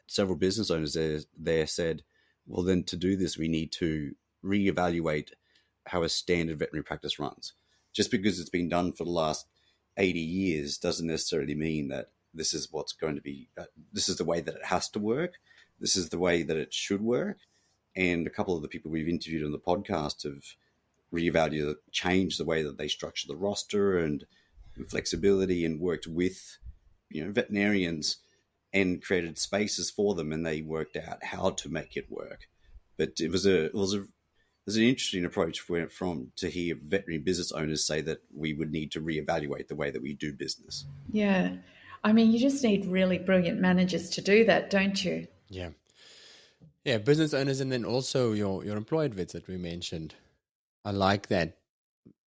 several business owners there said, well, then to do this, we need to reevaluate how a standard veterinary practice runs. Just because it's been done for the last 80 years doesn't necessarily mean that this is what's going to be, this is the way that it has to work. This is the way that it should work. And a couple of the people we've interviewed on the podcast have reevaluated, changed the way that they structure the roster and flexibility, and worked with veterinarians and created spaces for them, and they worked out how to make it work. But it was an interesting approach to hear veterinary business owners say that we would need to reevaluate the way that we do business. Yeah. I mean, you just need really brilliant managers to do that, don't you? Yeah. Yeah, business owners, and then also your employed vets that we mentioned. I like that.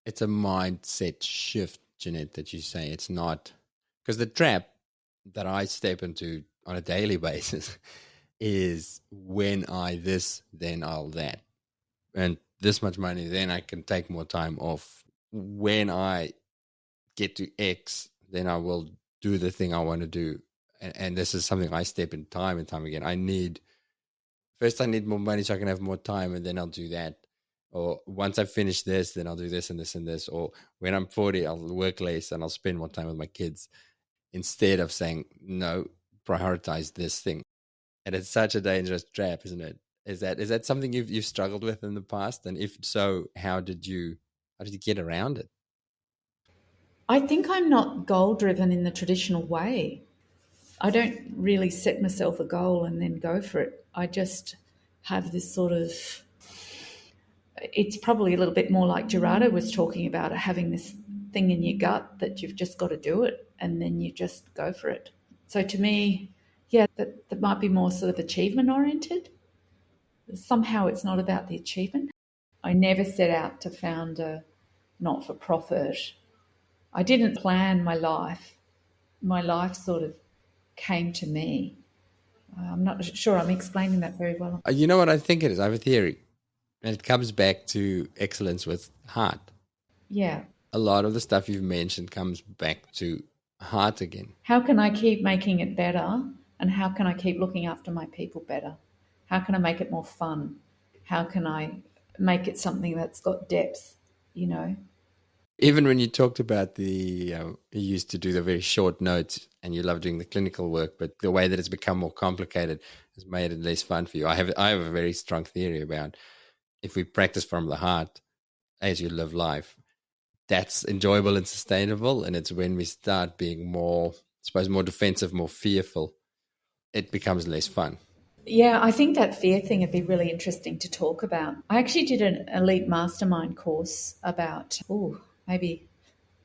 It's a mindset shift, Jeanette, that you say. It's not, because the trap that I step into on a daily basis is when I this, then I'll that. And this much money, then I can take more time off. When I get to X, then I will do the thing I want to do. And this is something I step in time and time again. I need more money so I can have more time, and then I'll do that. Or once I finish this, then I'll do this and this and this. Or when I'm 40, I'll work less and I'll spend more time with my kids, instead of saying, no, prioritize this thing. And it's such a dangerous trap, isn't it? Is that something you've struggled with in the past? And if so, how did you get around it? I think I'm not goal driven in the traditional way. I don't really set myself a goal and then go for it. I just have this sort of, it's probably a little bit more like Gerardo was talking about, having this thing in your gut that you've just got to do it, and then you just go for it. So to me, yeah, that might be more sort of achievement oriented. Somehow it's not about the achievement. I never set out to found a not-for-profit. I didn't plan my life. My life sort of came to me. I'm not sure I'm explaining that very well. You know what I think it is? I have a theory. And it comes back to excellence with heart. Yeah. A lot of the stuff you've mentioned comes back to heart again. How can I keep making it better? And how can I keep looking after my people better? How can I make it more fun? How can I make it something that's got depth, you know? Even when you talked about you used to do the very short notes and you love doing the clinical work, but the way that it's become more complicated has made it less fun for you. I have a very strong theory about if we practice from the heart as you live life, that's enjoyable and sustainable. And it's when we start being more, I suppose, more defensive, more fearful, it becomes less fun. Yeah, I think that fear thing would be really interesting to talk about. I actually did an elite mastermind course about, maybe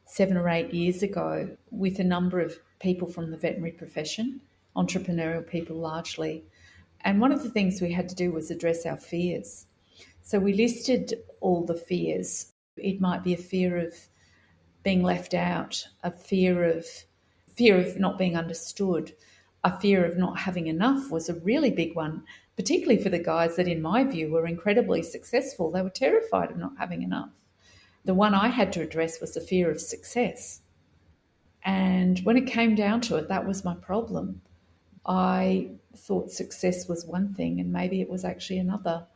7 or 8 years ago with a number of people from the veterinary profession, entrepreneurial people largely. And one of the things we had to do was address our fears. So we listed all the fears. It might be a fear of being left out, a fear of not being understood, a fear of not having enough was a really big one, particularly for the guys that, in my view, were incredibly successful. They were terrified of not having enough. The one I had to address was the fear of success. And when it came down to it, that was my problem. I thought success was one thing and maybe it was actually another.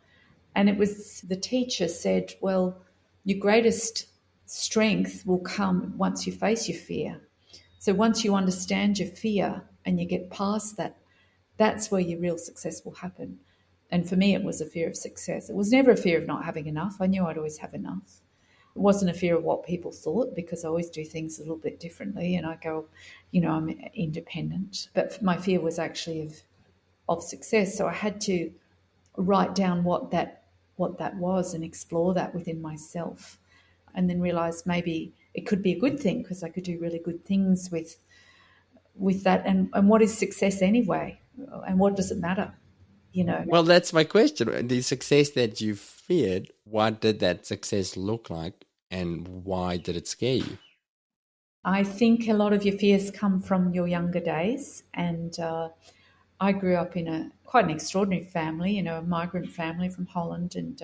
And it was the teacher said, well, your greatest strength will come once you face your fear. So once you understand your fear and you get past that, that's where your real success will happen. And for me, it was a fear of success. It was never a fear of not having enough. I knew I'd always have enough. It wasn't a fear of what people thought because I always do things a little bit differently and I go, I'm independent. But my fear was actually of success. So I had to write down what that was and explore that within myself and then realize maybe it could be a good thing because I could do really good things with that. And what is success anyway? And what does it matter? Well, that's my question. The success that you feared, what did that success look like and why did it scare you? I think a lot of your fears come from your younger days. And I grew up in quite an extraordinary family, a migrant family from Holland, and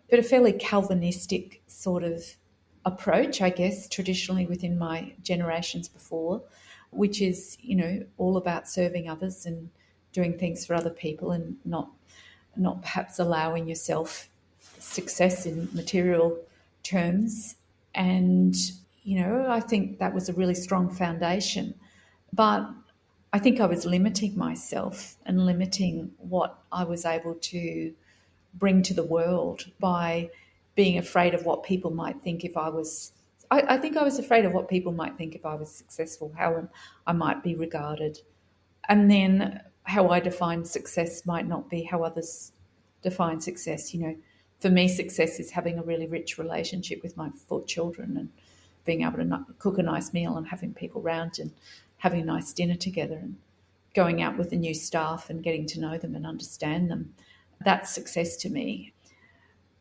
but a fairly Calvinistic sort of approach, I guess, traditionally within my generations before, which is, all about serving others and doing things for other people and not perhaps allowing yourself success in material terms. And, I think that was a really strong foundation. But I think I was limiting myself and limiting what I was able to bring to the world by being afraid of what people might think if I was. I think I was afraid of what people might think if I was successful, how I might be regarded. And then how I define success might not be how others define success. For me, success is having a really rich relationship with my 4 children and being able to cook a nice meal and having people round and having a nice dinner together and going out with the new staff and getting to know them and understand them. That's success to me.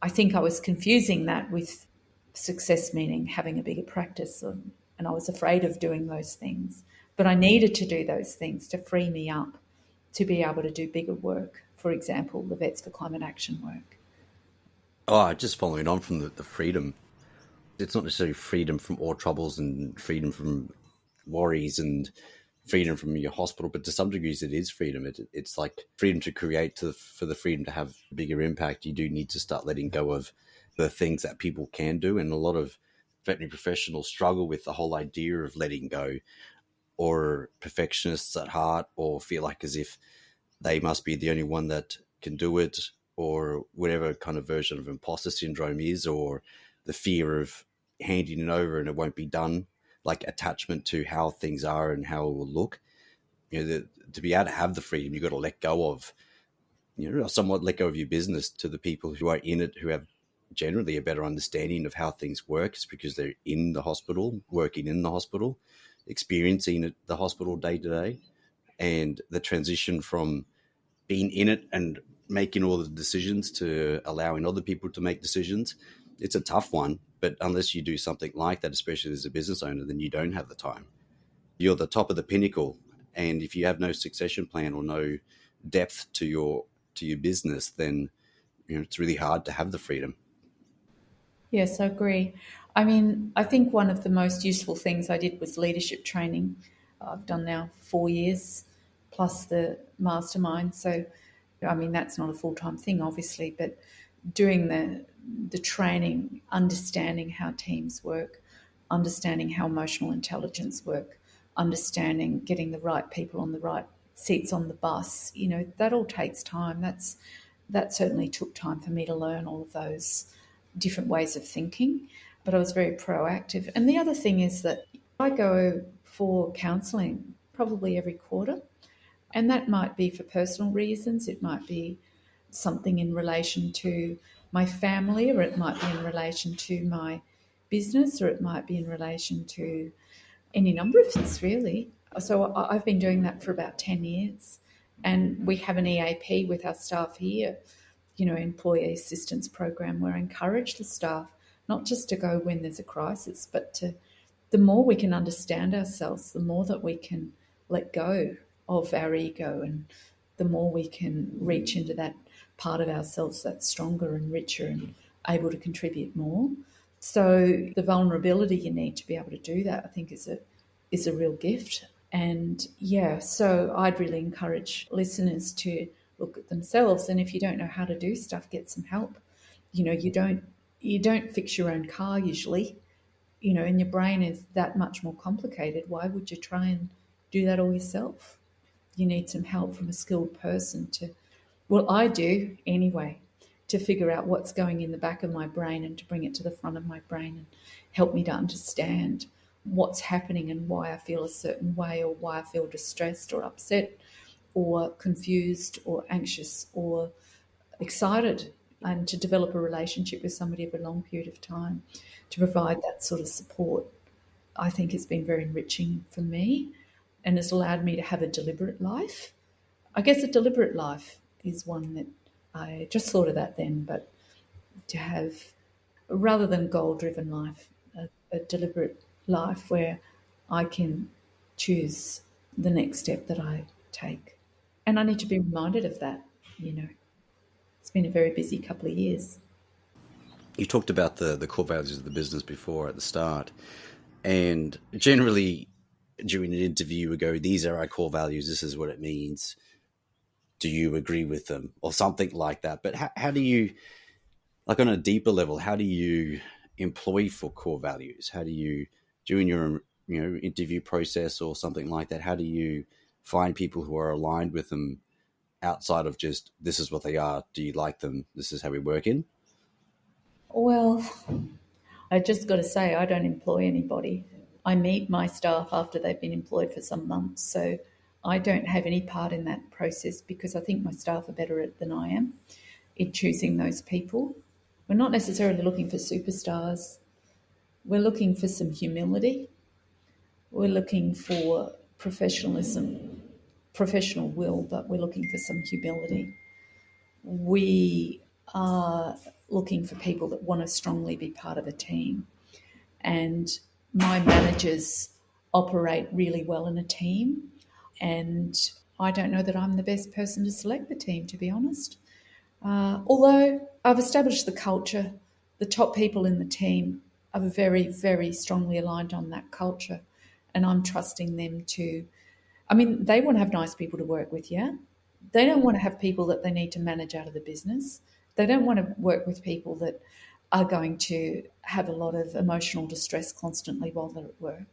I think I was confusing that with success meaning having a bigger practice, and I was afraid of doing those things. But I needed to do those things to free me up to be able to do bigger work, for example, the Vets for Climate Action work. Oh, just following on from the freedom. It's not necessarily freedom from all troubles and freedom from worries and freedom from your hospital, but to some degrees it is freedom. It's like freedom to create, for the freedom to have bigger impact. You do need to start letting go of the things that people can do. And a lot of veterinary professionals struggle with the whole idea of letting go, or perfectionists at heart, or feel like as if they must be the only one that can do it, or whatever kind of version of imposter syndrome is, or the fear of handing it over and it won't be done, like attachment to how things are and how it will look. To be able to have the freedom, you've got to let go of, somewhat let go of your business to the people who are in it, who have generally a better understanding of how things work. It's because they're in the hospital, working in the hospital, experiencing the hospital day to day. And the transition from being in it and making all the decisions to allowing other people to make decisions, it's a tough one. But unless you do something like that, especially as a business owner, then you don't have the time. You're the top of the pinnacle. And if you have no succession plan or no depth to your business, then it's really hard to have the freedom. Yes, I agree. I mean, I think one of the most useful things I did was leadership training. I've done now 4 years plus the mastermind. So, I mean, that's not a full-time thing, obviously, but doing the training, understanding how teams work, understanding how emotional intelligence work, understanding getting the right people on the right seats on the bus, that all takes time. That certainly took time for me to learn all of those different ways of thinking, but I was very proactive. And the other thing is that I go for counselling probably every quarter, and that might be for personal reasons. It might be something in relation to my family, or it might be in relation to my business, or it might be in relation to any number of things, really. So I've been doing that for about 10 years. And we have an EAP with our staff here, employee assistance program, where I encourage the staff not just to go when there's a crisis, but the more we can understand ourselves, the more that we can let go of our ego, and the more we can reach into that part of ourselves that's stronger and richer and able to contribute more. So the vulnerability you need to be able to do that, I think, is a real gift. And so I'd really encourage listeners to look at themselves. And if you don't know how to do stuff, get some help. You don't fix your own car usually, and your brain is that much more complicated. Why would you try and do that all yourself? You need some help from a skilled person I do anyway, to figure out what's going in the back of my brain and to bring it to the front of my brain and help me to understand what's happening and why I feel a certain way, or why I feel distressed or upset or confused or anxious or excited, and to develop a relationship with somebody over a long period of time, to provide that sort of support, I think has been very enriching for me and has allowed me to have a deliberate life. I guess a deliberate life is one that I just thought of that then, but to have, rather than goal-driven life, a deliberate life where I can choose the next step that I take. And I need to be reminded of that, It's been a very busy couple of years. You talked about the core values of the business before at the start, and generally during an interview you would go, these are our core values, this is what it means. Do you agree with them? Or something like that. But how do you, like on a deeper level, how do you employ for core values? How do you, during your interview process or something like that, how do you find people who are aligned with them outside of just, this is what they are, do you like them, this is how we work in? Well, I just got to say, I don't employ anybody. I meet my staff after they've been employed for some months, so I don't have any part in that process, because I think my staff are better at it than I am in choosing those people. We're not necessarily looking for superstars. We're looking for some humility. We're looking for professionalism, professional will, but we're looking for some humility. We are looking for people that want to strongly be part of a team. And my managers operate really well in a team. And I don't know that I'm the best person to select the team, to be honest. Although I've established the culture, the top people in the team are very, very strongly aligned on that culture. And I'm trusting them they want to have nice people to work with, yeah? They don't want to have people that they need to manage out of the business. They don't want to work with people that are going to have a lot of emotional distress constantly while they're at work.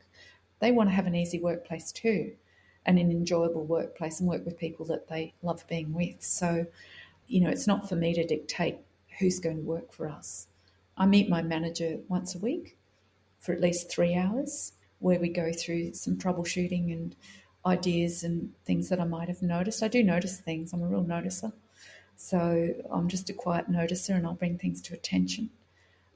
They want to have an easy workplace too, and an enjoyable workplace, and work with people that they love being with. So, it's not for me to dictate who's going to work for us. I meet my manager once a week for at least 3 hours, where we go through some troubleshooting and ideas and things that I might have noticed. I do notice things. I'm a real noticer. So I'm just a quiet noticer, and I'll bring things to attention.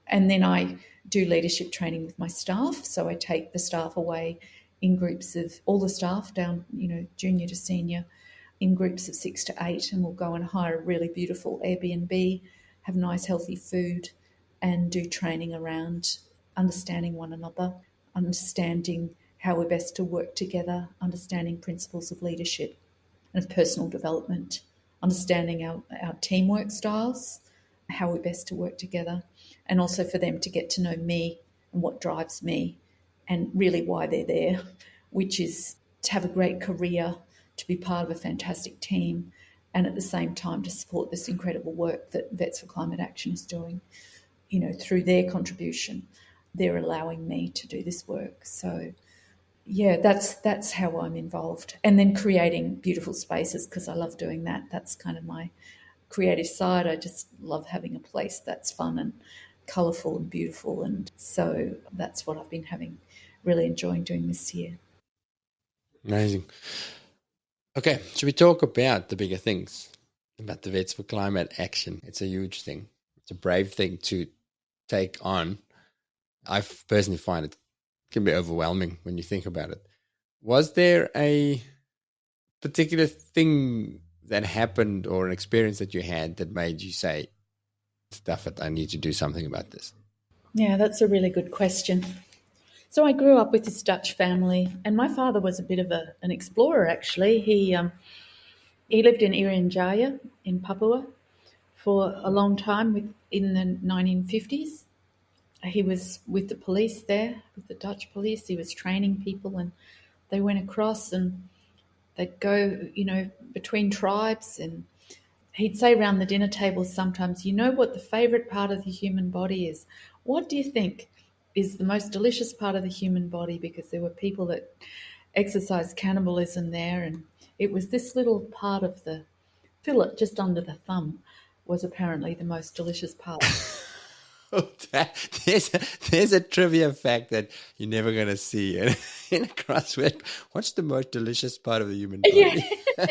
And then I do leadership training with my staff. So I take the staff away in groups of, all the staff down, junior to senior, in groups of 6 to 8, and we'll go and hire a really beautiful Airbnb, have nice healthy food, and do training around understanding one another, understanding how we're best to work together, understanding principles of leadership and of personal development, understanding our teamwork styles, how we're best to work together, and also for them to get to know me and what drives me and really why they're there, which is to have a great career, to be part of a fantastic team, and at the same time to support this incredible work that Vets for Climate Action is doing. Through their contribution, they're allowing me to do this work. So, yeah, that's how I'm involved. And then creating beautiful spaces, because I love doing that. That's kind of my creative side. I just love having a place that's fun and colourful and beautiful. And so that's what I've been really enjoying doing this year. Amazing. Okay, should we talk about the bigger things, about the Vets for Climate Action? It's a huge thing. It's a brave thing to take on. I personally find it can be overwhelming when you think about it. Was there a particular thing that happened or an experience that you had that made you say, stuff it, I need to do something about this? Yeah, that's a really good question. So I grew up with this Dutch family, and my father was a bit of an explorer, actually. He lived in Irian Jaya in Papua for a long time in the 1950s. He was with the police there, with the Dutch police. He was training people, and they went across and they'd go, between tribes, and he'd say around the dinner table sometimes, what the favourite part of the human body is? What do you think is the most delicious part of the human body? Because there were people that exercised cannibalism there, and it was this little part of the fillet just under the thumb was apparently the most delicious part. There's a trivia fact that you're never going to see in a crossword. What's the most delicious part of the human body? Yeah.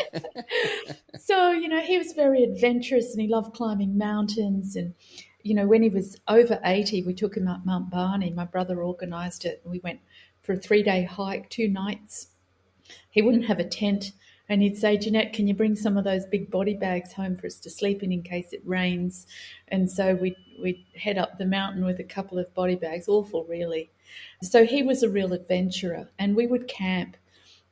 So, he was very adventurous and he loved climbing mountains. And, when he was over 80, we took him up Mount Barney. My brother organised it. We went for a 3-day hike, 2 nights. He wouldn't have a tent. And he'd say, Jeanette, can you bring some of those big body bags home for us to sleep in case it rains? And so we'd head up the mountain with a couple of body bags. Awful, really. So he was a real adventurer. And we would camp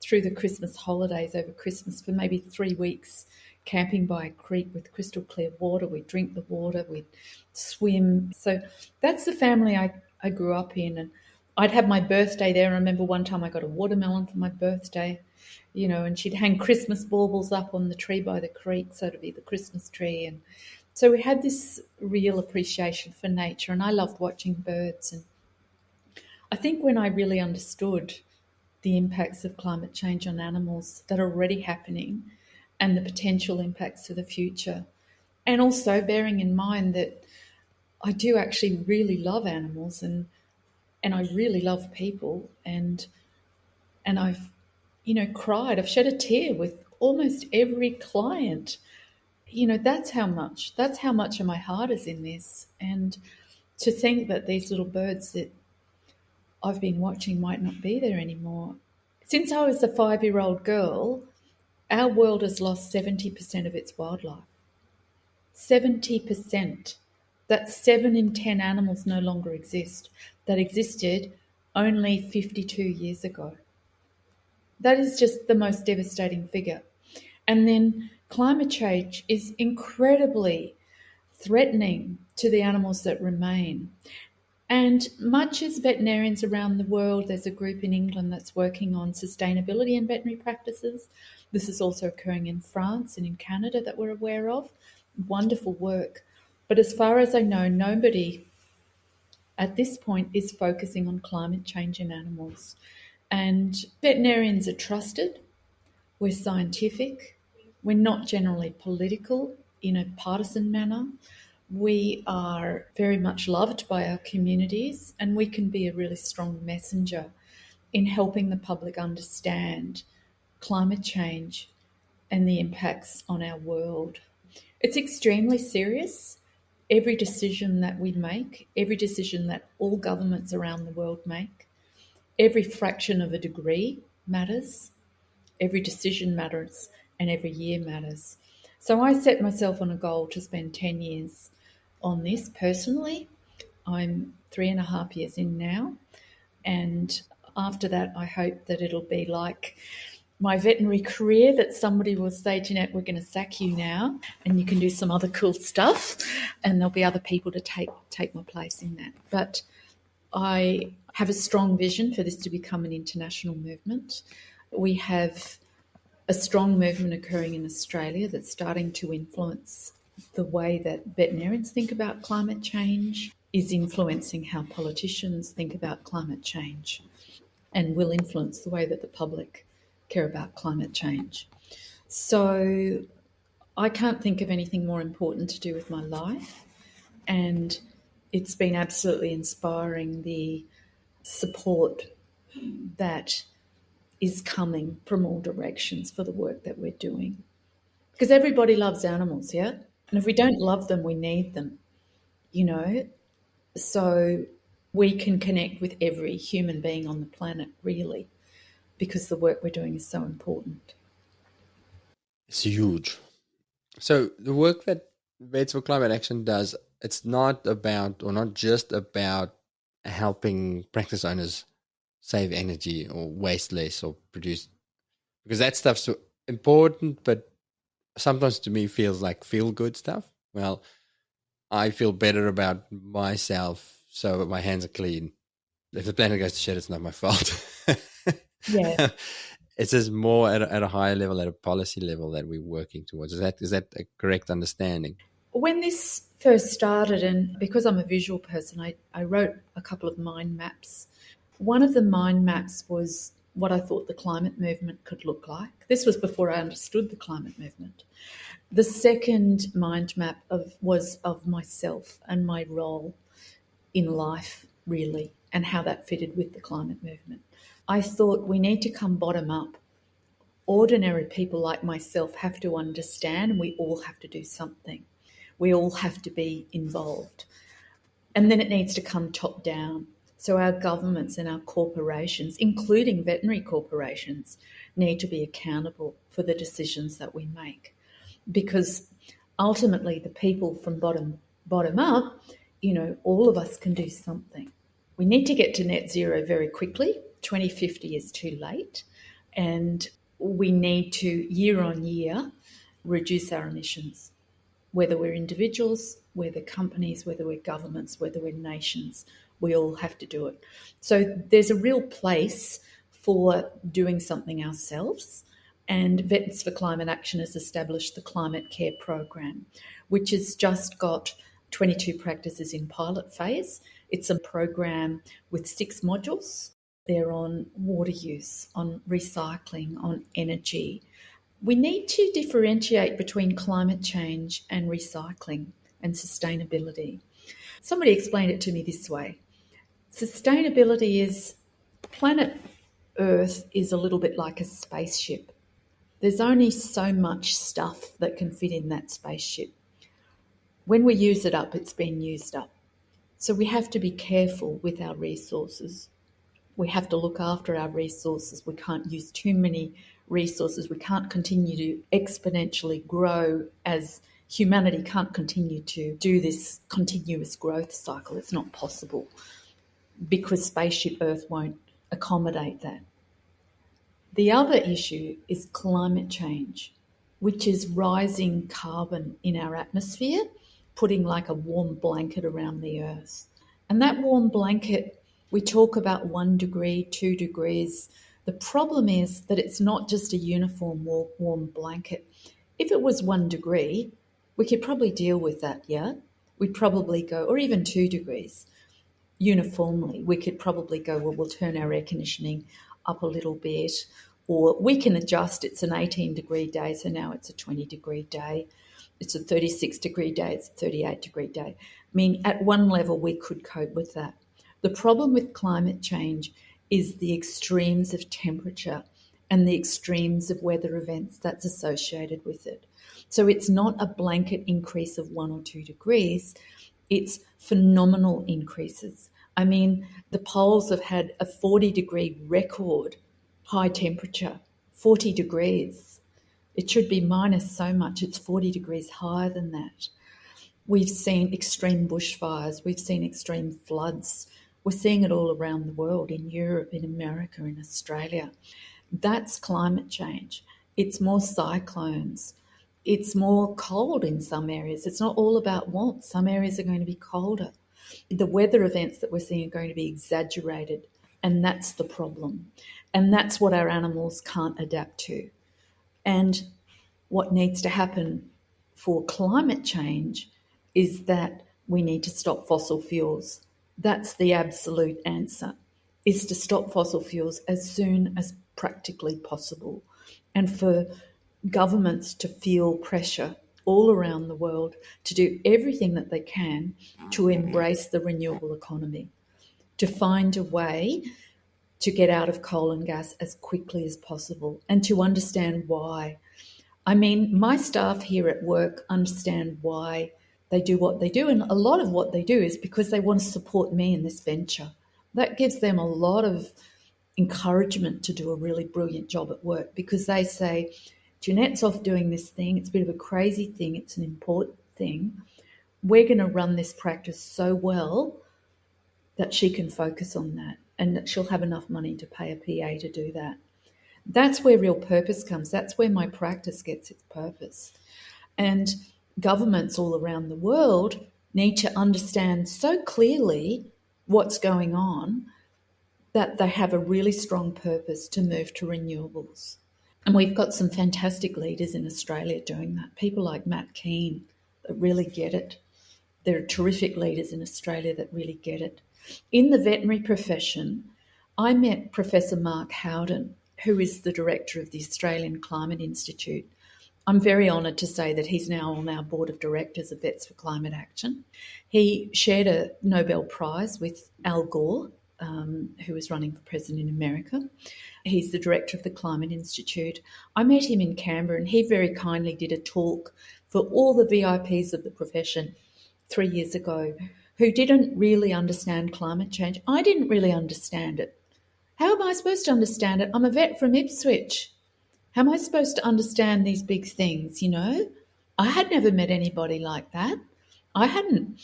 through the Christmas holidays, over Christmas, for maybe 3 weeks, camping by a creek with crystal clear water. We'd drink the water, we'd swim. So that's the family I grew up in. And I'd have my birthday there. I remember one time I got a watermelon for my birthday, and she'd hang Christmas baubles up on the tree by the creek, so to be the Christmas tree. And so we had this real appreciation for nature, and I loved watching birds. And I think when I really understood the impacts of climate change on animals that are already happening and the potential impacts for the future, and also bearing in mind that I do actually really love animals and I really love people, and I've cried. I've shed a tear with almost every client. That's how much of my heart is in this. And to think that these little birds that I've been watching might not be there anymore. Since I was a 5-year-old girl, our world has lost 70% of its wildlife. 70%. That's 7 in 10 animals no longer exist that existed only 52 years ago. That is just the most devastating figure. And then climate change is incredibly threatening to the animals that remain. And much as veterinarians around the world, there's a group in England that's working on sustainability in veterinary practices. This is also occurring in France and in Canada that we're aware of. Wonderful work. But as far as I know, nobody at this point is focusing on climate change in animals. And veterinarians are trusted. We're scientific. We're not generally political in a partisan manner. We are very much loved by our communities, and we can be a really strong messenger in helping the public understand climate change and the impacts on our world. It's extremely serious. Every decision that we make, every decision that all governments around the world make, every fraction of a degree matters, every decision matters, and every year matters. So I set myself on a goal to spend 10 years on this personally. I'm 3.5 years in now, and after that I hope that it'll be like my veterinary career, that somebody will say, Jeanette, we're going to sack you now and you can do some other cool stuff, and there'll be other people to take my place in that. But I have a strong vision for this to become an international movement. We have a strong movement occurring in Australia that's starting to influence the way that veterinarians think about climate change, is influencing how politicians think about climate change, and will influence the way that the public care about climate change. So I can't think of anything more important to do with my life. And it's been absolutely inspiring, the support that is coming from all directions for the work that we're doing. Because everybody loves animals, yeah? And if we don't love them, we need them, you know? So we can connect with every human being on the planet, really, because the work we're doing is so important. It's huge. So the work that Vets for Climate Action does, it's not about, or not just about, helping practice owners save energy or waste less or produce, because that stuff's so important, but sometimes to me feels like feel good stuff. Well, I feel better about myself, so my hands are clean. If the planet goes to shit, it's not my fault. Yeah. It's just more at a higher level, at a policy level, that we're working towards. Is that a correct understanding? When this first started, and because I'm a visual person, I wrote a couple of mind maps. One of the mind maps was what I thought the climate movement could look like. This was before I understood the climate movement. The second mind map was of myself and my role in life, really, and how that fitted with the climate movement. I thought we need to come bottom up. Ordinary people like myself have to understand, and we all have to do something. We all have to be involved. And then it needs to come top down. So our governments and our corporations, including veterinary corporations, need to be accountable for the decisions that we make. Because ultimately the people from bottom up, all of us can do something. We need to get to net zero very quickly. 2050 is too late. And we need to, year on year, reduce our emissions. Whether we're individuals, whether companies, whether we're governments, whether we're nations, we all have to do it. So there's a real place for doing something ourselves. And Vets for Climate Action has established the Climate Care Program, which has just got 22 practices in pilot phase. It's a program with 6 modules. They're on water use, on recycling, on energy. We need to differentiate between climate change and recycling and sustainability. Somebody explained it to me this way. Sustainability is, planet Earth is a little bit like a spaceship. There's only so much stuff that can fit in that spaceship. When we use it up, it's been used up. So we have to be careful with our resources. We have to look after our resources. We can't use too many resources. We can't continue to exponentially grow, as humanity can't continue to do this continuous growth cycle. It's not possible because spaceship Earth won't accommodate that. The other issue is climate change, which is rising carbon in our atmosphere, putting like a warm blanket around the Earth. And that warm blanket, we talk about 1 degree, 2 degrees. The problem is that it's not just a uniform warm blanket. If it was 1 degree, we could probably deal with that, yeah? We'd probably go, or even 2 degrees uniformly. We could probably go, well, we'll turn our air conditioning up a little bit, or we can adjust. It's an 18-degree day, so now it's a 20-degree day. It's a 36-degree day, it's a 38-degree day. I mean, at one level, we could cope with that. The problem with climate change is the extremes of temperature and the extremes of weather events that's associated with it. So it's not a blanket increase of 1 or 2 degrees, it's phenomenal increases. I mean, the poles have had a 40-degree record high temperature, 40 degrees. It should be minus so much, it's 40 degrees higher than that. We've seen extreme bushfires, we've seen extreme floods. We're seeing it all around the world, in Europe, in America, in Australia. That's climate change. It's more cyclones. It's more cold in some areas. It's not all about warmth. Some areas are going to be colder. The weather events that we're seeing are going to be exaggerated, and that's the problem. And that's what our animals can't adapt to. And what needs to happen for climate change is that we need to stop fossil fuels. That's the absolute answer, is to stop fossil fuels as soon as practically possible. And for governments to feel pressure all around the world to do everything that they can to embrace the renewable economy, to find a way to get out of coal and gas as quickly as possible, and to understand why. I mean, my staff here at work understand why they do what they do, and a lot of what they do is because they want to support me in this venture. That gives them a lot of encouragement to do a really brilliant job at work, because they say, Jeanette's off doing this thing, it's a bit of a crazy thing, it's an important thing. We're going to run this practice so well that she can focus on that, and that she'll have enough money to pay a PA to do that. That's where real purpose comes. That's where my practice gets its purpose. And governments all around the world need to understand so clearly what's going on that they have a really strong purpose to move to renewables. And we've got some fantastic leaders in Australia doing that. People like Matt Keane that really get it. There are terrific leaders in Australia that really get it. In the veterinary profession, I met Professor Mark Howden, who is the director of the Australian Climate Institute. I'm very honoured to say that he's now on our board of directors of Vets for Climate Action. He shared a Nobel Prize with Al Gore, who was running for president in America. He's the director of the Climate Institute. I met him in Canberra, and he very kindly did a talk for all the VIPs of the profession 3 years ago who didn't really understand climate change. I didn't really understand it. How am I supposed to understand it? I'm a vet from Ipswich. How am I supposed to understand these big things, you know? I had never met anybody like that. I hadn't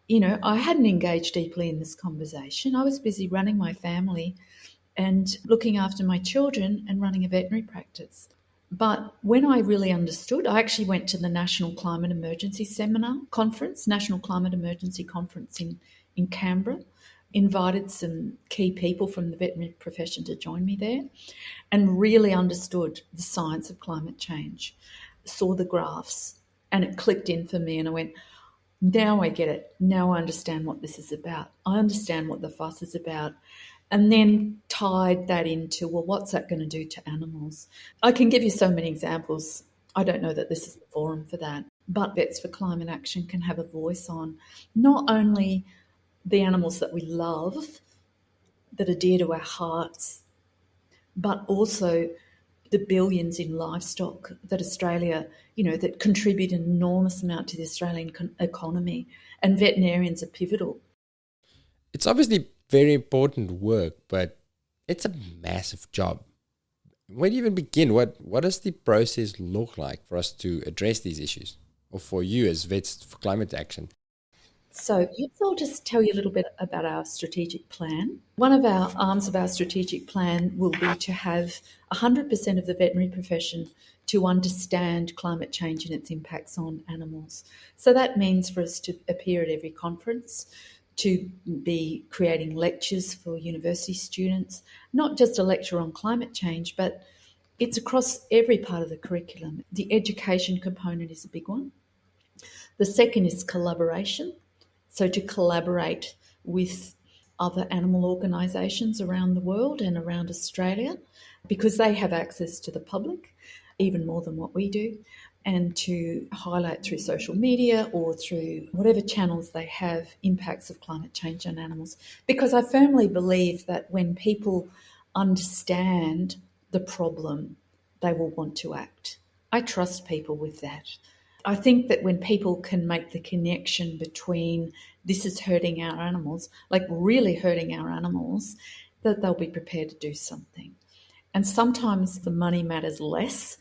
engaged deeply in this conversation. I was busy running my family and looking after my children and running a veterinary practice. But when I really understood, I actually went to the National Climate Emergency National Climate Emergency Conference in Canberra, invited some key people from the veterinary profession to join me there, and really understood the science of climate change, saw the graphs, and it clicked in for me, and I went, now I get it. Now I understand what this is about. I understand what the fuss is about. And then tied that into, well, what's that going to do to animals? I can give you so many examples. I don't know that this is the forum for that. But Vets for Climate Action can have a voice on not only the animals that we love, that are dear to our hearts, but also the billions in livestock that Australia, that contribute an enormous amount to the Australian economy. And veterinarians are pivotal. It's obviously very important work, but it's a massive job. Where do you even begin? What does the process look like for us to address these issues, or for you as Vets for Climate Action? So I'll just tell you a little bit about our strategic plan. One of our arms of our strategic plan will be to have 100% of the veterinary profession to understand climate change and its impacts on animals. So that means for us to appear at every conference, to be creating lectures for university students, not just a lecture on climate change, but it's across every part of the curriculum. The education component is a big one. The second is collaboration. So to collaborate with other animal organisations around the world and around Australia, because they have access to the public, even more than what we do, and to highlight through social media or through whatever channels they have impacts of climate change on animals. Because I firmly believe that when people understand the problem, they will want to act. I trust people with that. I think that when people can make the connection between this is hurting our animals, like really hurting our animals, that they'll be prepared to do something. And sometimes the money matters less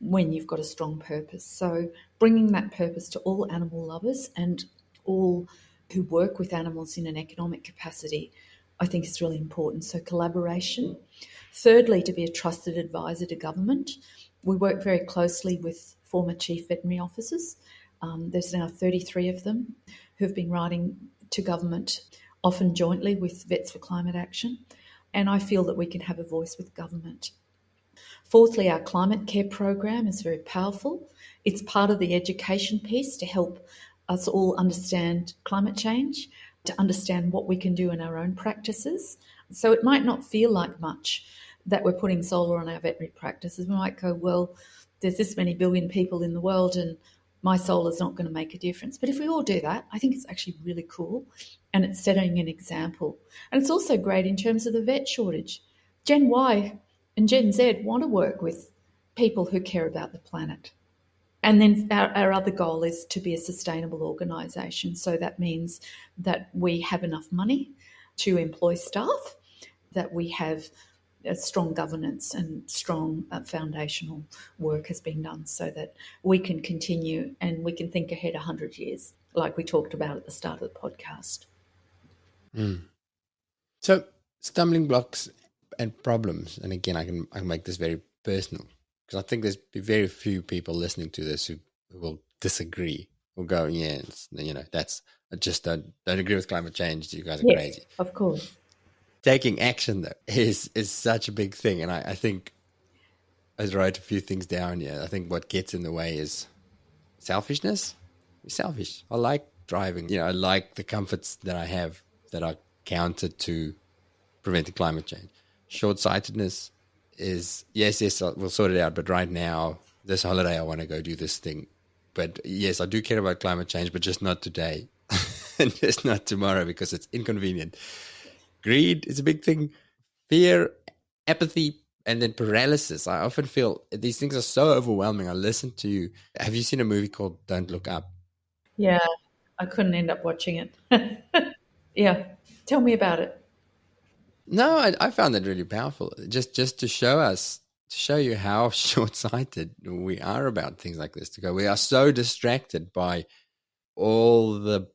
when you've got a strong purpose. So bringing that purpose to all animal lovers and all who work with animals in an economic capacity, I think is really important. So collaboration. Thirdly, to be a trusted advisor to government. We work very closely with former chief veterinary officers. There's now 33 of them who've been writing to government, often jointly with Vets for Climate Action. And I feel that we can have a voice with government. Fourthly, our climate care program is very powerful. It's part of the education piece to help us all understand climate change, to understand what we can do in our own practices. So it might not feel like much that we're putting solar on our veterinary practices. We might go, well, there's this many billion people in the world and my solar's not going to make a difference. But if we all do that, I think it's actually really cool, and it's setting an example. And it's also great in terms of the vet shortage. Gen Y and Gen Z want to work with people who care about the planet. And then our other goal is to be a sustainable organisation. So that means that we have enough money to employ staff, that we have a strong governance and strong foundational work has been done so that we can continue and we can think ahead 100 years, like we talked about at the start of the podcast. So stumbling blocks and problems, and again, I can make this very personal, because I think there's very few people listening to this who will disagree or go, yeah, that's, I just don't agree with climate change. You guys are crazy. Of course. Taking action, though, is such a big thing. And I think I wrote a few things down here. I think what gets in the way is selfishness. We're selfish. I like driving. I like the comforts that I have that are counter to preventing climate change. Short-sightedness is, yes, we'll sort it out. But right now, this holiday, I want to go do this thing. But yes, I do care about climate change, but just not today and just not tomorrow because it's inconvenient. Greed is a big thing. Fear, apathy, and then paralysis. I often feel these things are so overwhelming. I listen to you. Have you seen a movie called Don't Look Up? Yeah, I couldn't end up watching it. Yeah, tell me about it. No, I found that really powerful. Just to show you how short-sighted we are about things like this. To go, we are so distracted by all the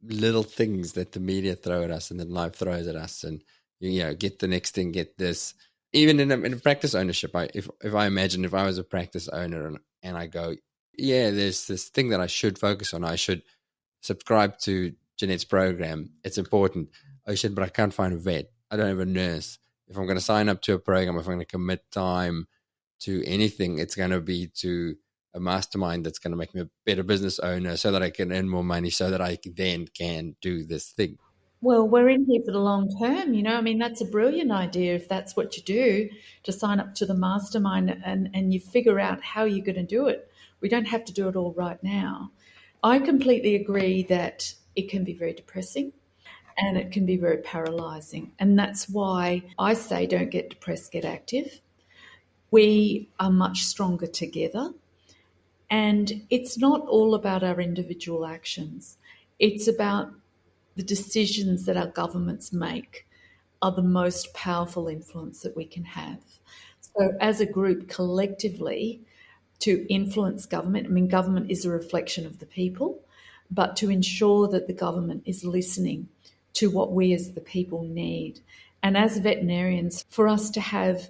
little things that the media throw at us and that life throws at us, and get the next thing, get this. Even in a practice ownership, if I imagine if I was a practice owner and I go, yeah, there's this thing that I should focus on. I should subscribe to Jeanette's program. It's important. Oh shit, but I can't find a vet. I don't have a nurse. If I'm going to sign up to a program, if I'm going to commit time to anything, it's going to be to a mastermind that's going to make me a better business owner so that I can earn more money so that I then can do this thing. Well, we're in here for the long term, that's a brilliant idea if that's what you do, to sign up to the mastermind and you figure out how you're going to do it. We don't have to do it all right now. I completely agree that it can be very depressing and it can be very paralysing. And that's why I say don't get depressed, get active. We are much stronger together. And it's not all about our individual actions. It's about the decisions that our governments make are the most powerful influence that we can have. So as a group, collectively, to influence government, government is a reflection of the people, but to ensure that the government is listening to what we as the people need. And as veterinarians, for us to have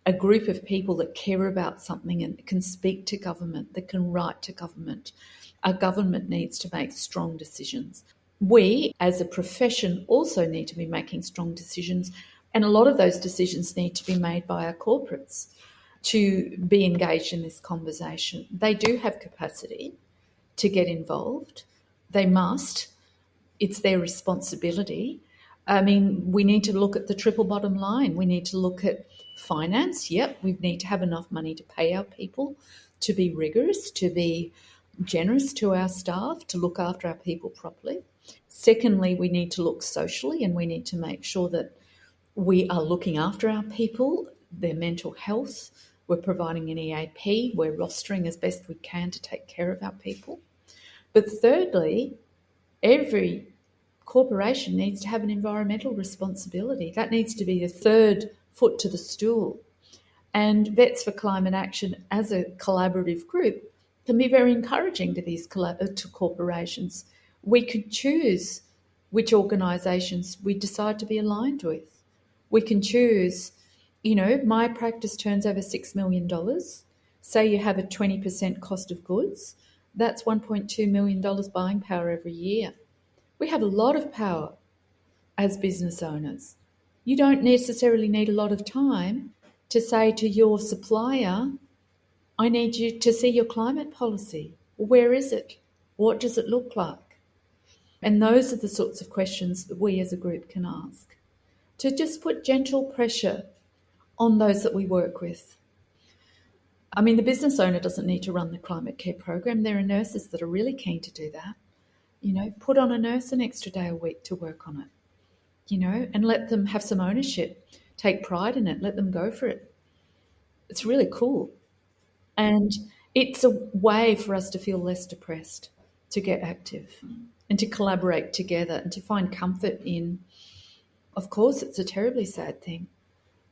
a group of people that care about something and can speak to government, that can write to government, our government needs to make strong decisions. We, as a profession, also need to be making strong decisions, and a lot of those decisions need to be made by our corporates to be engaged in this conversation. They do have capacity to get involved. They must. It's their responsibility. We need to look at the triple bottom line. We need to look at finance. Yep, we need to have enough money to pay our people, to be rigorous, to be generous to our staff, to look after our people properly. Secondly, we need to look socially, and we need to make sure that we are looking after our people, their mental health. We're providing an EAP. We're rostering as best we can to take care of our people. But thirdly, every corporation needs to have an environmental responsibility. That needs to be the third foot to the stool. And Vets for Climate Action, as a collaborative group, can be very encouraging to these to corporations. We could choose which organisations we decide to be aligned with. We can choose, my practice turns over $6 million. Say you have a 20% cost of goods, that's $1.2 million buying power every year. We have a lot of power as business owners. You don't necessarily need a lot of time to say to your supplier, I need you to see your climate policy. Where is it? What does it look like? And those are the sorts of questions that we as a group can ask, to just put gentle pressure on those that we work with. I mean, the business owner doesn't need to run the climate care program. There are nurses that are really keen to do that. Put on a nurse an extra day a week to work on it, and let them have some ownership, take pride in it, let them go for it. It's really cool. And it's a way for us to feel less depressed, to get active and to collaborate together and to find comfort in, of course, it's a terribly sad thing,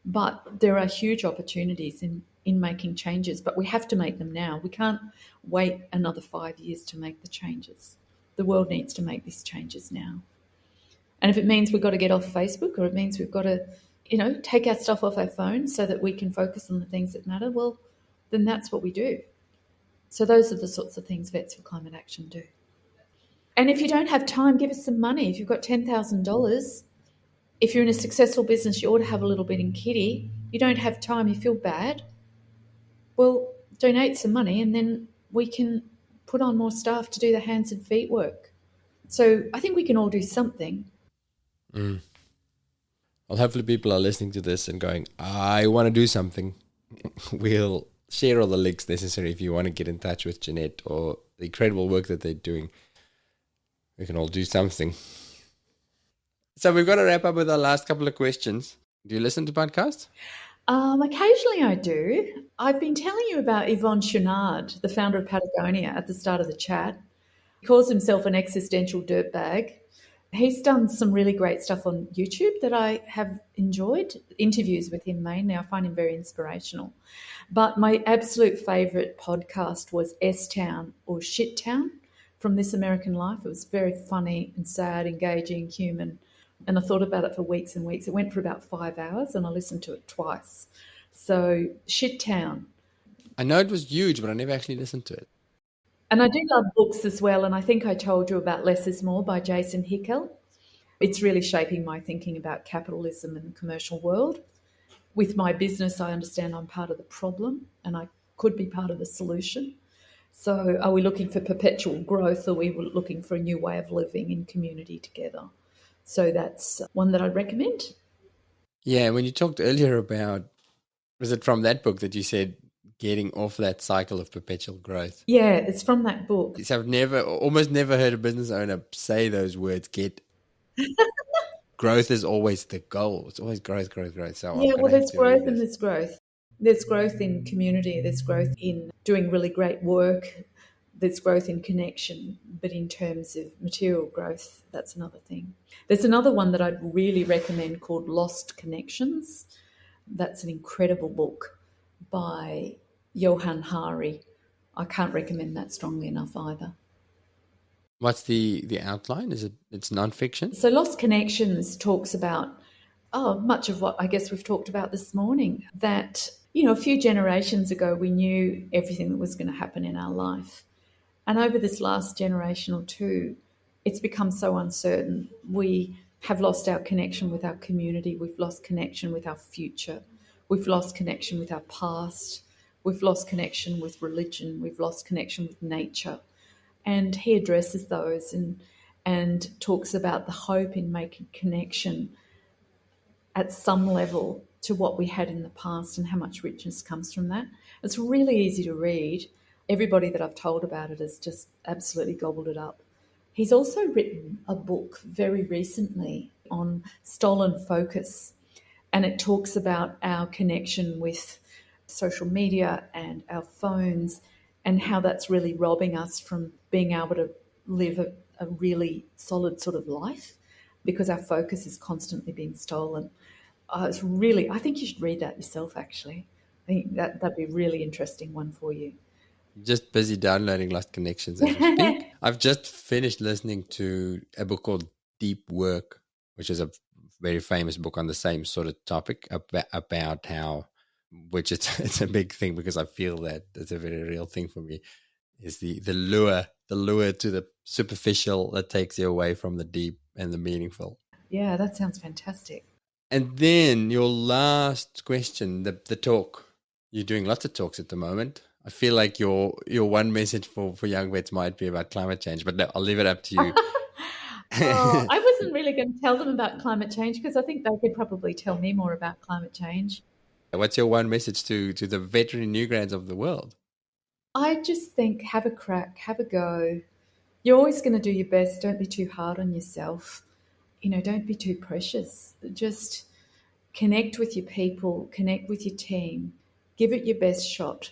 but there are huge opportunities in making changes, but we have to make them now. We can't wait another 5 years to make the changes. The world needs to make these changes now. And if it means we've got to get off Facebook, or it means we've got to, take our stuff off our phone so that we can focus on the things that matter, well, then that's what we do. So those are the sorts of things Vets for Climate Action do. And if you don't have time, give us some money. If you've got $10,000, if you're in a successful business, you ought to have a little bit in kitty. You don't have time, you feel bad. Well, donate some money and then we can put on more staff to do the hands and feet work. So I think we can all do something. Well, hopefully people are listening to this and going, I want to do something. We'll share all the links necessary if you want to get in touch with Jeanette or the incredible work that they're doing. We can all do something. So we've got to wrap up with our last couple of questions. Do you listen to podcasts? Occasionally I do. I've been telling you about Yvon Chouinard, the founder of Patagonia, at the start of the chat. He calls himself an existential dirtbag. He's done some really great stuff on YouTube that I have enjoyed. Interviews with him mainly. I find him very inspirational. But my absolute favourite podcast was S-Town or Shit-Town from This American Life. It was very funny and sad, engaging, human. And I thought about it for weeks and weeks. It went for about 5 hours and I listened to it twice. So Shit-Town. I know it was huge, but I never actually listened to it. And I do love books as well, and I think I told you about Less is More by Jason Hickel. It's really shaping my thinking about capitalism and the commercial world. With my business, I understand I'm part of the problem and I could be part of the solution. So are we looking for perpetual growth, or are we looking for a new way of living in community together? So that's one that I'd recommend. Yeah, when you talked earlier about, was it from that book that you said getting off that cycle of perpetual growth? Yeah, it's from that book. So I've almost never heard a business owner say those words, growth is always the goal. It's always growth. So yeah, well, there's growth and there's growth. There's growth in community. There's growth in doing really great work. There's growth in connection. But in terms of material growth, that's another thing. There's another one that I'd really recommend called Lost Connections. That's an incredible book by Johann Hari. I can't recommend that strongly enough either. What's the outline? It's nonfiction? So Lost Connections talks about much of what I guess we've talked about this morning, that, a few generations ago we knew everything that was going to happen in our life. And over this last generation or two, it's become so uncertain. We have lost our connection with our community. We've lost connection with our future. We've lost connection with our past. We've lost connection with religion. We've lost connection with nature. And he addresses those and talks about the hope in making connection at some level to what we had in the past and how much richness comes from that. It's really easy to read. Everybody that I've told about it has just absolutely gobbled it up. He's also written a book very recently on stolen focus, and it talks about our connection with social media and our phones and how that's really robbing us from being able to live a really solid sort of life because our focus is constantly being stolen. I think you should read that yourself, actually. I think that'd be a really interesting one for you. Just busy downloading Lost Connections as we speak. I've just finished listening to a book called Deep Work, which is a very famous book on the same sort of topic about how, which it's a big thing because I feel that it's a very real thing for me, is the lure to the superficial that takes you away from the deep and the meaningful. Yeah, that sounds fantastic. And then your last question, the talk. You're doing lots of talks at the moment. I feel like your one message for young vets might be about climate change, but no, I'll leave it up to you. Oh, I wasn't really going to tell them about climate change because I think they could probably tell me more about climate change. What's your one message to the veterinary new grads of the world? I just think have a crack, have a go. You're always going to do your best. Don't be too hard on yourself. Don't be too precious. Just connect with your people, connect with your team, give it your best shot.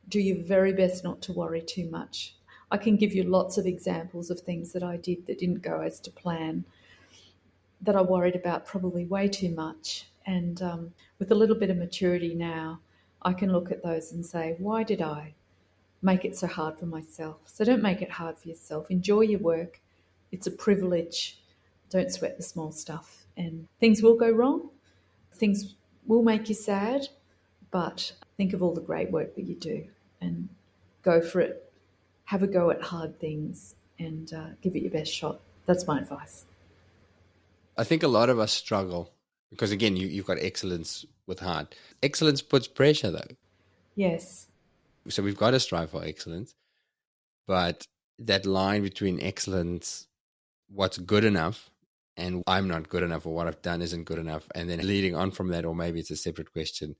Do your very best not to worry too much. I can give you lots of examples of things that I did that didn't go as to plan, that I worried about probably way too much. And with a little bit of maturity now, I can look at those and say, why did I make it so hard for myself? So don't make it hard for yourself. Enjoy your work. It's a privilege. Don't sweat the small stuff. And things will go wrong. Things will make you sad, but think of all the great work that you do and go for it. Have a go at hard things and give it your best shot. That's my advice. I think a lot of us struggle because, again, you've got excellence with hard. Excellence puts pressure, though. Yes. So we've got to strive for excellence. But that line between excellence, what's good enough, and I'm not good enough, or what I've done isn't good enough, and then leading on from that, or maybe it's a separate question,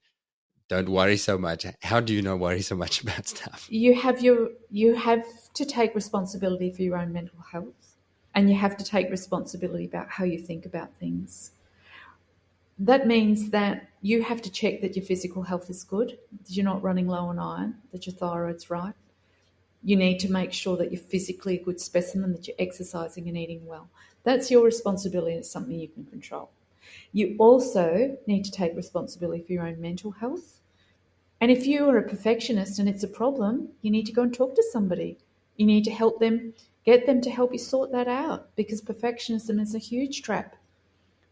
don't worry so much. How do you not worry so much about stuff? You have to take responsibility for your own mental health, and you have to take responsibility about how you think about things. That means that you have to check that your physical health is good, that you're not running low on iron, that your thyroid's right. You need to make sure that you're physically a good specimen, that you're exercising and eating well. That's your responsibility, and it's something you can control. You also need to take responsibility for your own mental health. And if you are a perfectionist and it's a problem, you need to go and talk to somebody. You need to help them, get them to help you sort that out, because perfectionism is a huge trap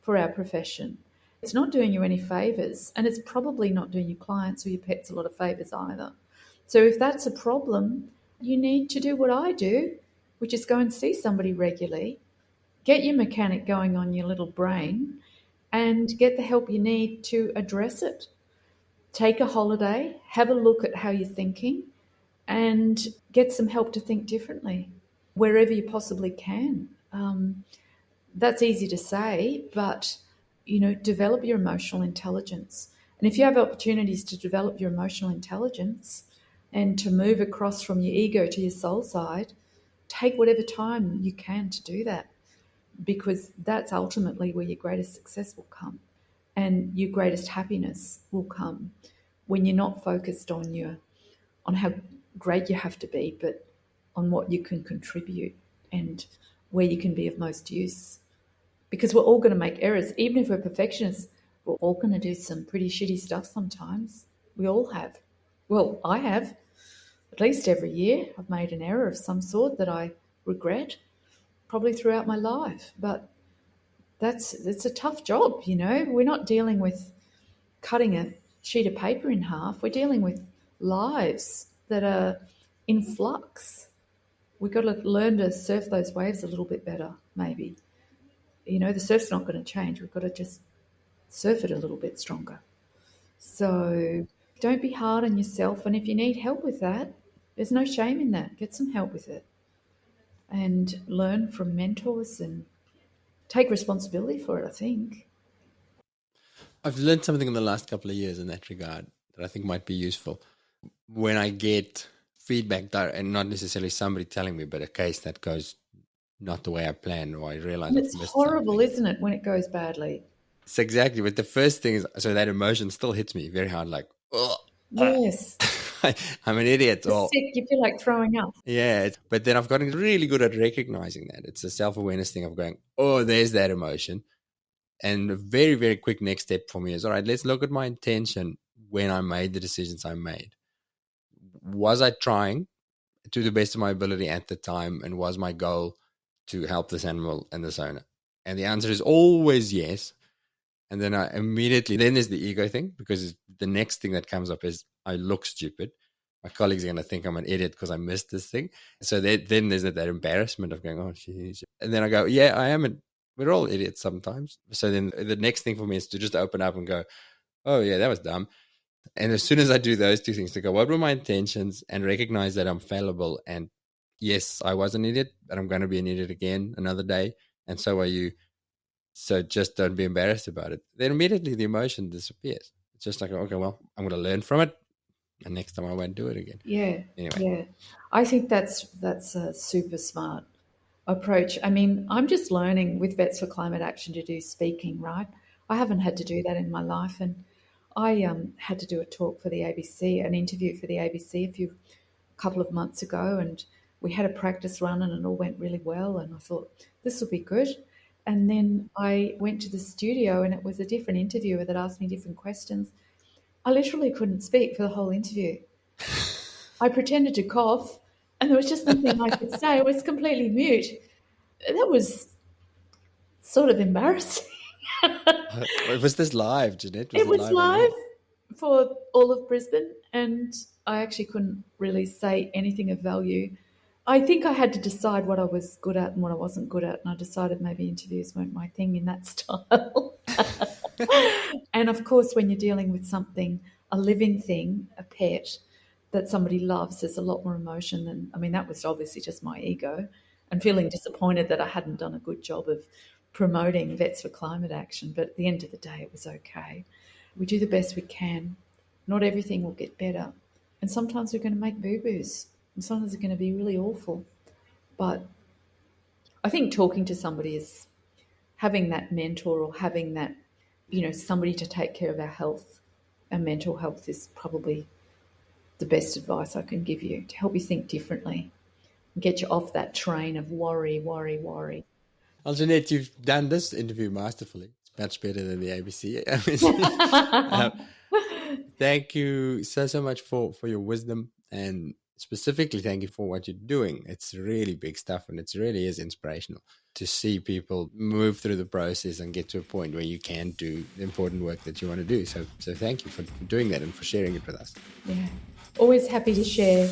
for our profession. It's not doing you any favours, and it's probably not doing your clients or your pets a lot of favours either. So if that's a problem, you need to do what I do, which is go and see somebody regularly, get your mechanic going on your little brain, and get the help you need to address it. Take a holiday, have a look at how you're thinking, and get some help to think differently wherever you possibly can. That's easy to say, but develop your emotional intelligence. And if you have opportunities to develop your emotional intelligence and to move across from your ego to your soul side, take whatever time you can to do that, because that's ultimately where your greatest success will come and your greatest happiness will come, when you're not focused on how great you have to be, but on what you can contribute and where you can be of most use. Because we're all going to make errors. Even if we're perfectionists, we're all going to do some pretty shitty stuff sometimes. We all have. Well, I have. At least every year I've made an error of some sort that I regret, probably throughout my life. But it's a tough job, We're not dealing with cutting a sheet of paper in half. We're dealing with lives that are in flux. We've got to learn to surf those waves a little bit better, maybe. The surf's not going to change. We've got to just surf it a little bit stronger. So don't be hard on yourself. And if you need help with that, there's no shame in that. Get some help with it. And learn from mentors and take responsibility for it, I think. I've learned something in the last couple of years in that regard that I think might be useful. When I get feedback, and not necessarily somebody telling me, but a case that goes not the way I planned, or I realize it's horrible, isn't it, when it goes badly? It's exactly. But the first thing is, so that emotion still hits me very hard, like, oh, yes, I'm an idiot. You're sick, you feel like throwing up. Yeah, but then I've gotten really good at recognizing that. It's a self-awareness thing of going, oh, there's that emotion. And a very, very quick next step for me is, all right, let's look at my intention when I made the decisions I made. Was I trying to the best of my ability at the time, and was my goal to help this animal and this owner? And the answer is always yes. And then then there's the ego thing, because the next thing that comes up is I look stupid. My colleagues are going to think I'm an idiot because I missed this thing. So then there's that embarrassment of going, oh, geez. And then I go, yeah, I am we're all idiots sometimes. So then the next thing for me is to just open up and go, oh yeah, that was dumb. And as soon as I do those two things, to go, what were my intentions, and recognize that I'm fallible, and yes, I was an idiot, but I'm going to be an idiot again another day, and so are you. So just don't be embarrassed about it. Then immediately the emotion disappears. It's just like, okay, well, I'm going to learn from it, and next time I won't do it again. Yeah. Anyway. Yeah. I think that's a super smart approach. I mean, I'm just learning with Vets for Climate Action to do speaking, right? I haven't had to do that in my life, and I had to do a talk for the ABC, an interview for the ABC a couple of months ago, and we had a practice run and it all went really well, and I thought this will be good. And then I went to the studio and it was a different interviewer that asked me different questions. I literally couldn't speak for the whole interview. I pretended to cough and there was just nothing I could say. I was completely mute. That was sort of embarrassing. Was this live, Jeanette? It was live for all of Brisbane, and I actually couldn't really say anything of value. I think I had to decide what I was good at and what I wasn't good at, and I decided maybe interviews weren't my thing in that style. And of course, when you're dealing with something, a living thing, a pet that somebody loves, there's a lot more emotion than, I mean, that was obviously just my ego and feeling disappointed that I hadn't done a good job of promoting Vets for Climate Action. But at the end of the day, it was okay. We do the best we can. Not everything will get better. And sometimes we're going to make boo-boos. And sometimes it's going to be really awful. But I think talking to somebody is having that mentor or having that, somebody to take care of our health and mental health is probably the best advice I can give you to help you think differently and get you off that train of worry. Well, Jeanette, you've done this interview masterfully. It's much better than the ABC. Thank you so much for your wisdom, and specifically thank you for what you're doing. It's really big stuff, and it really is inspirational to see people move through the process and get to a point where you can do the important work that you want to do. So thank you for doing that and for sharing it with us. Yeah, always happy to share.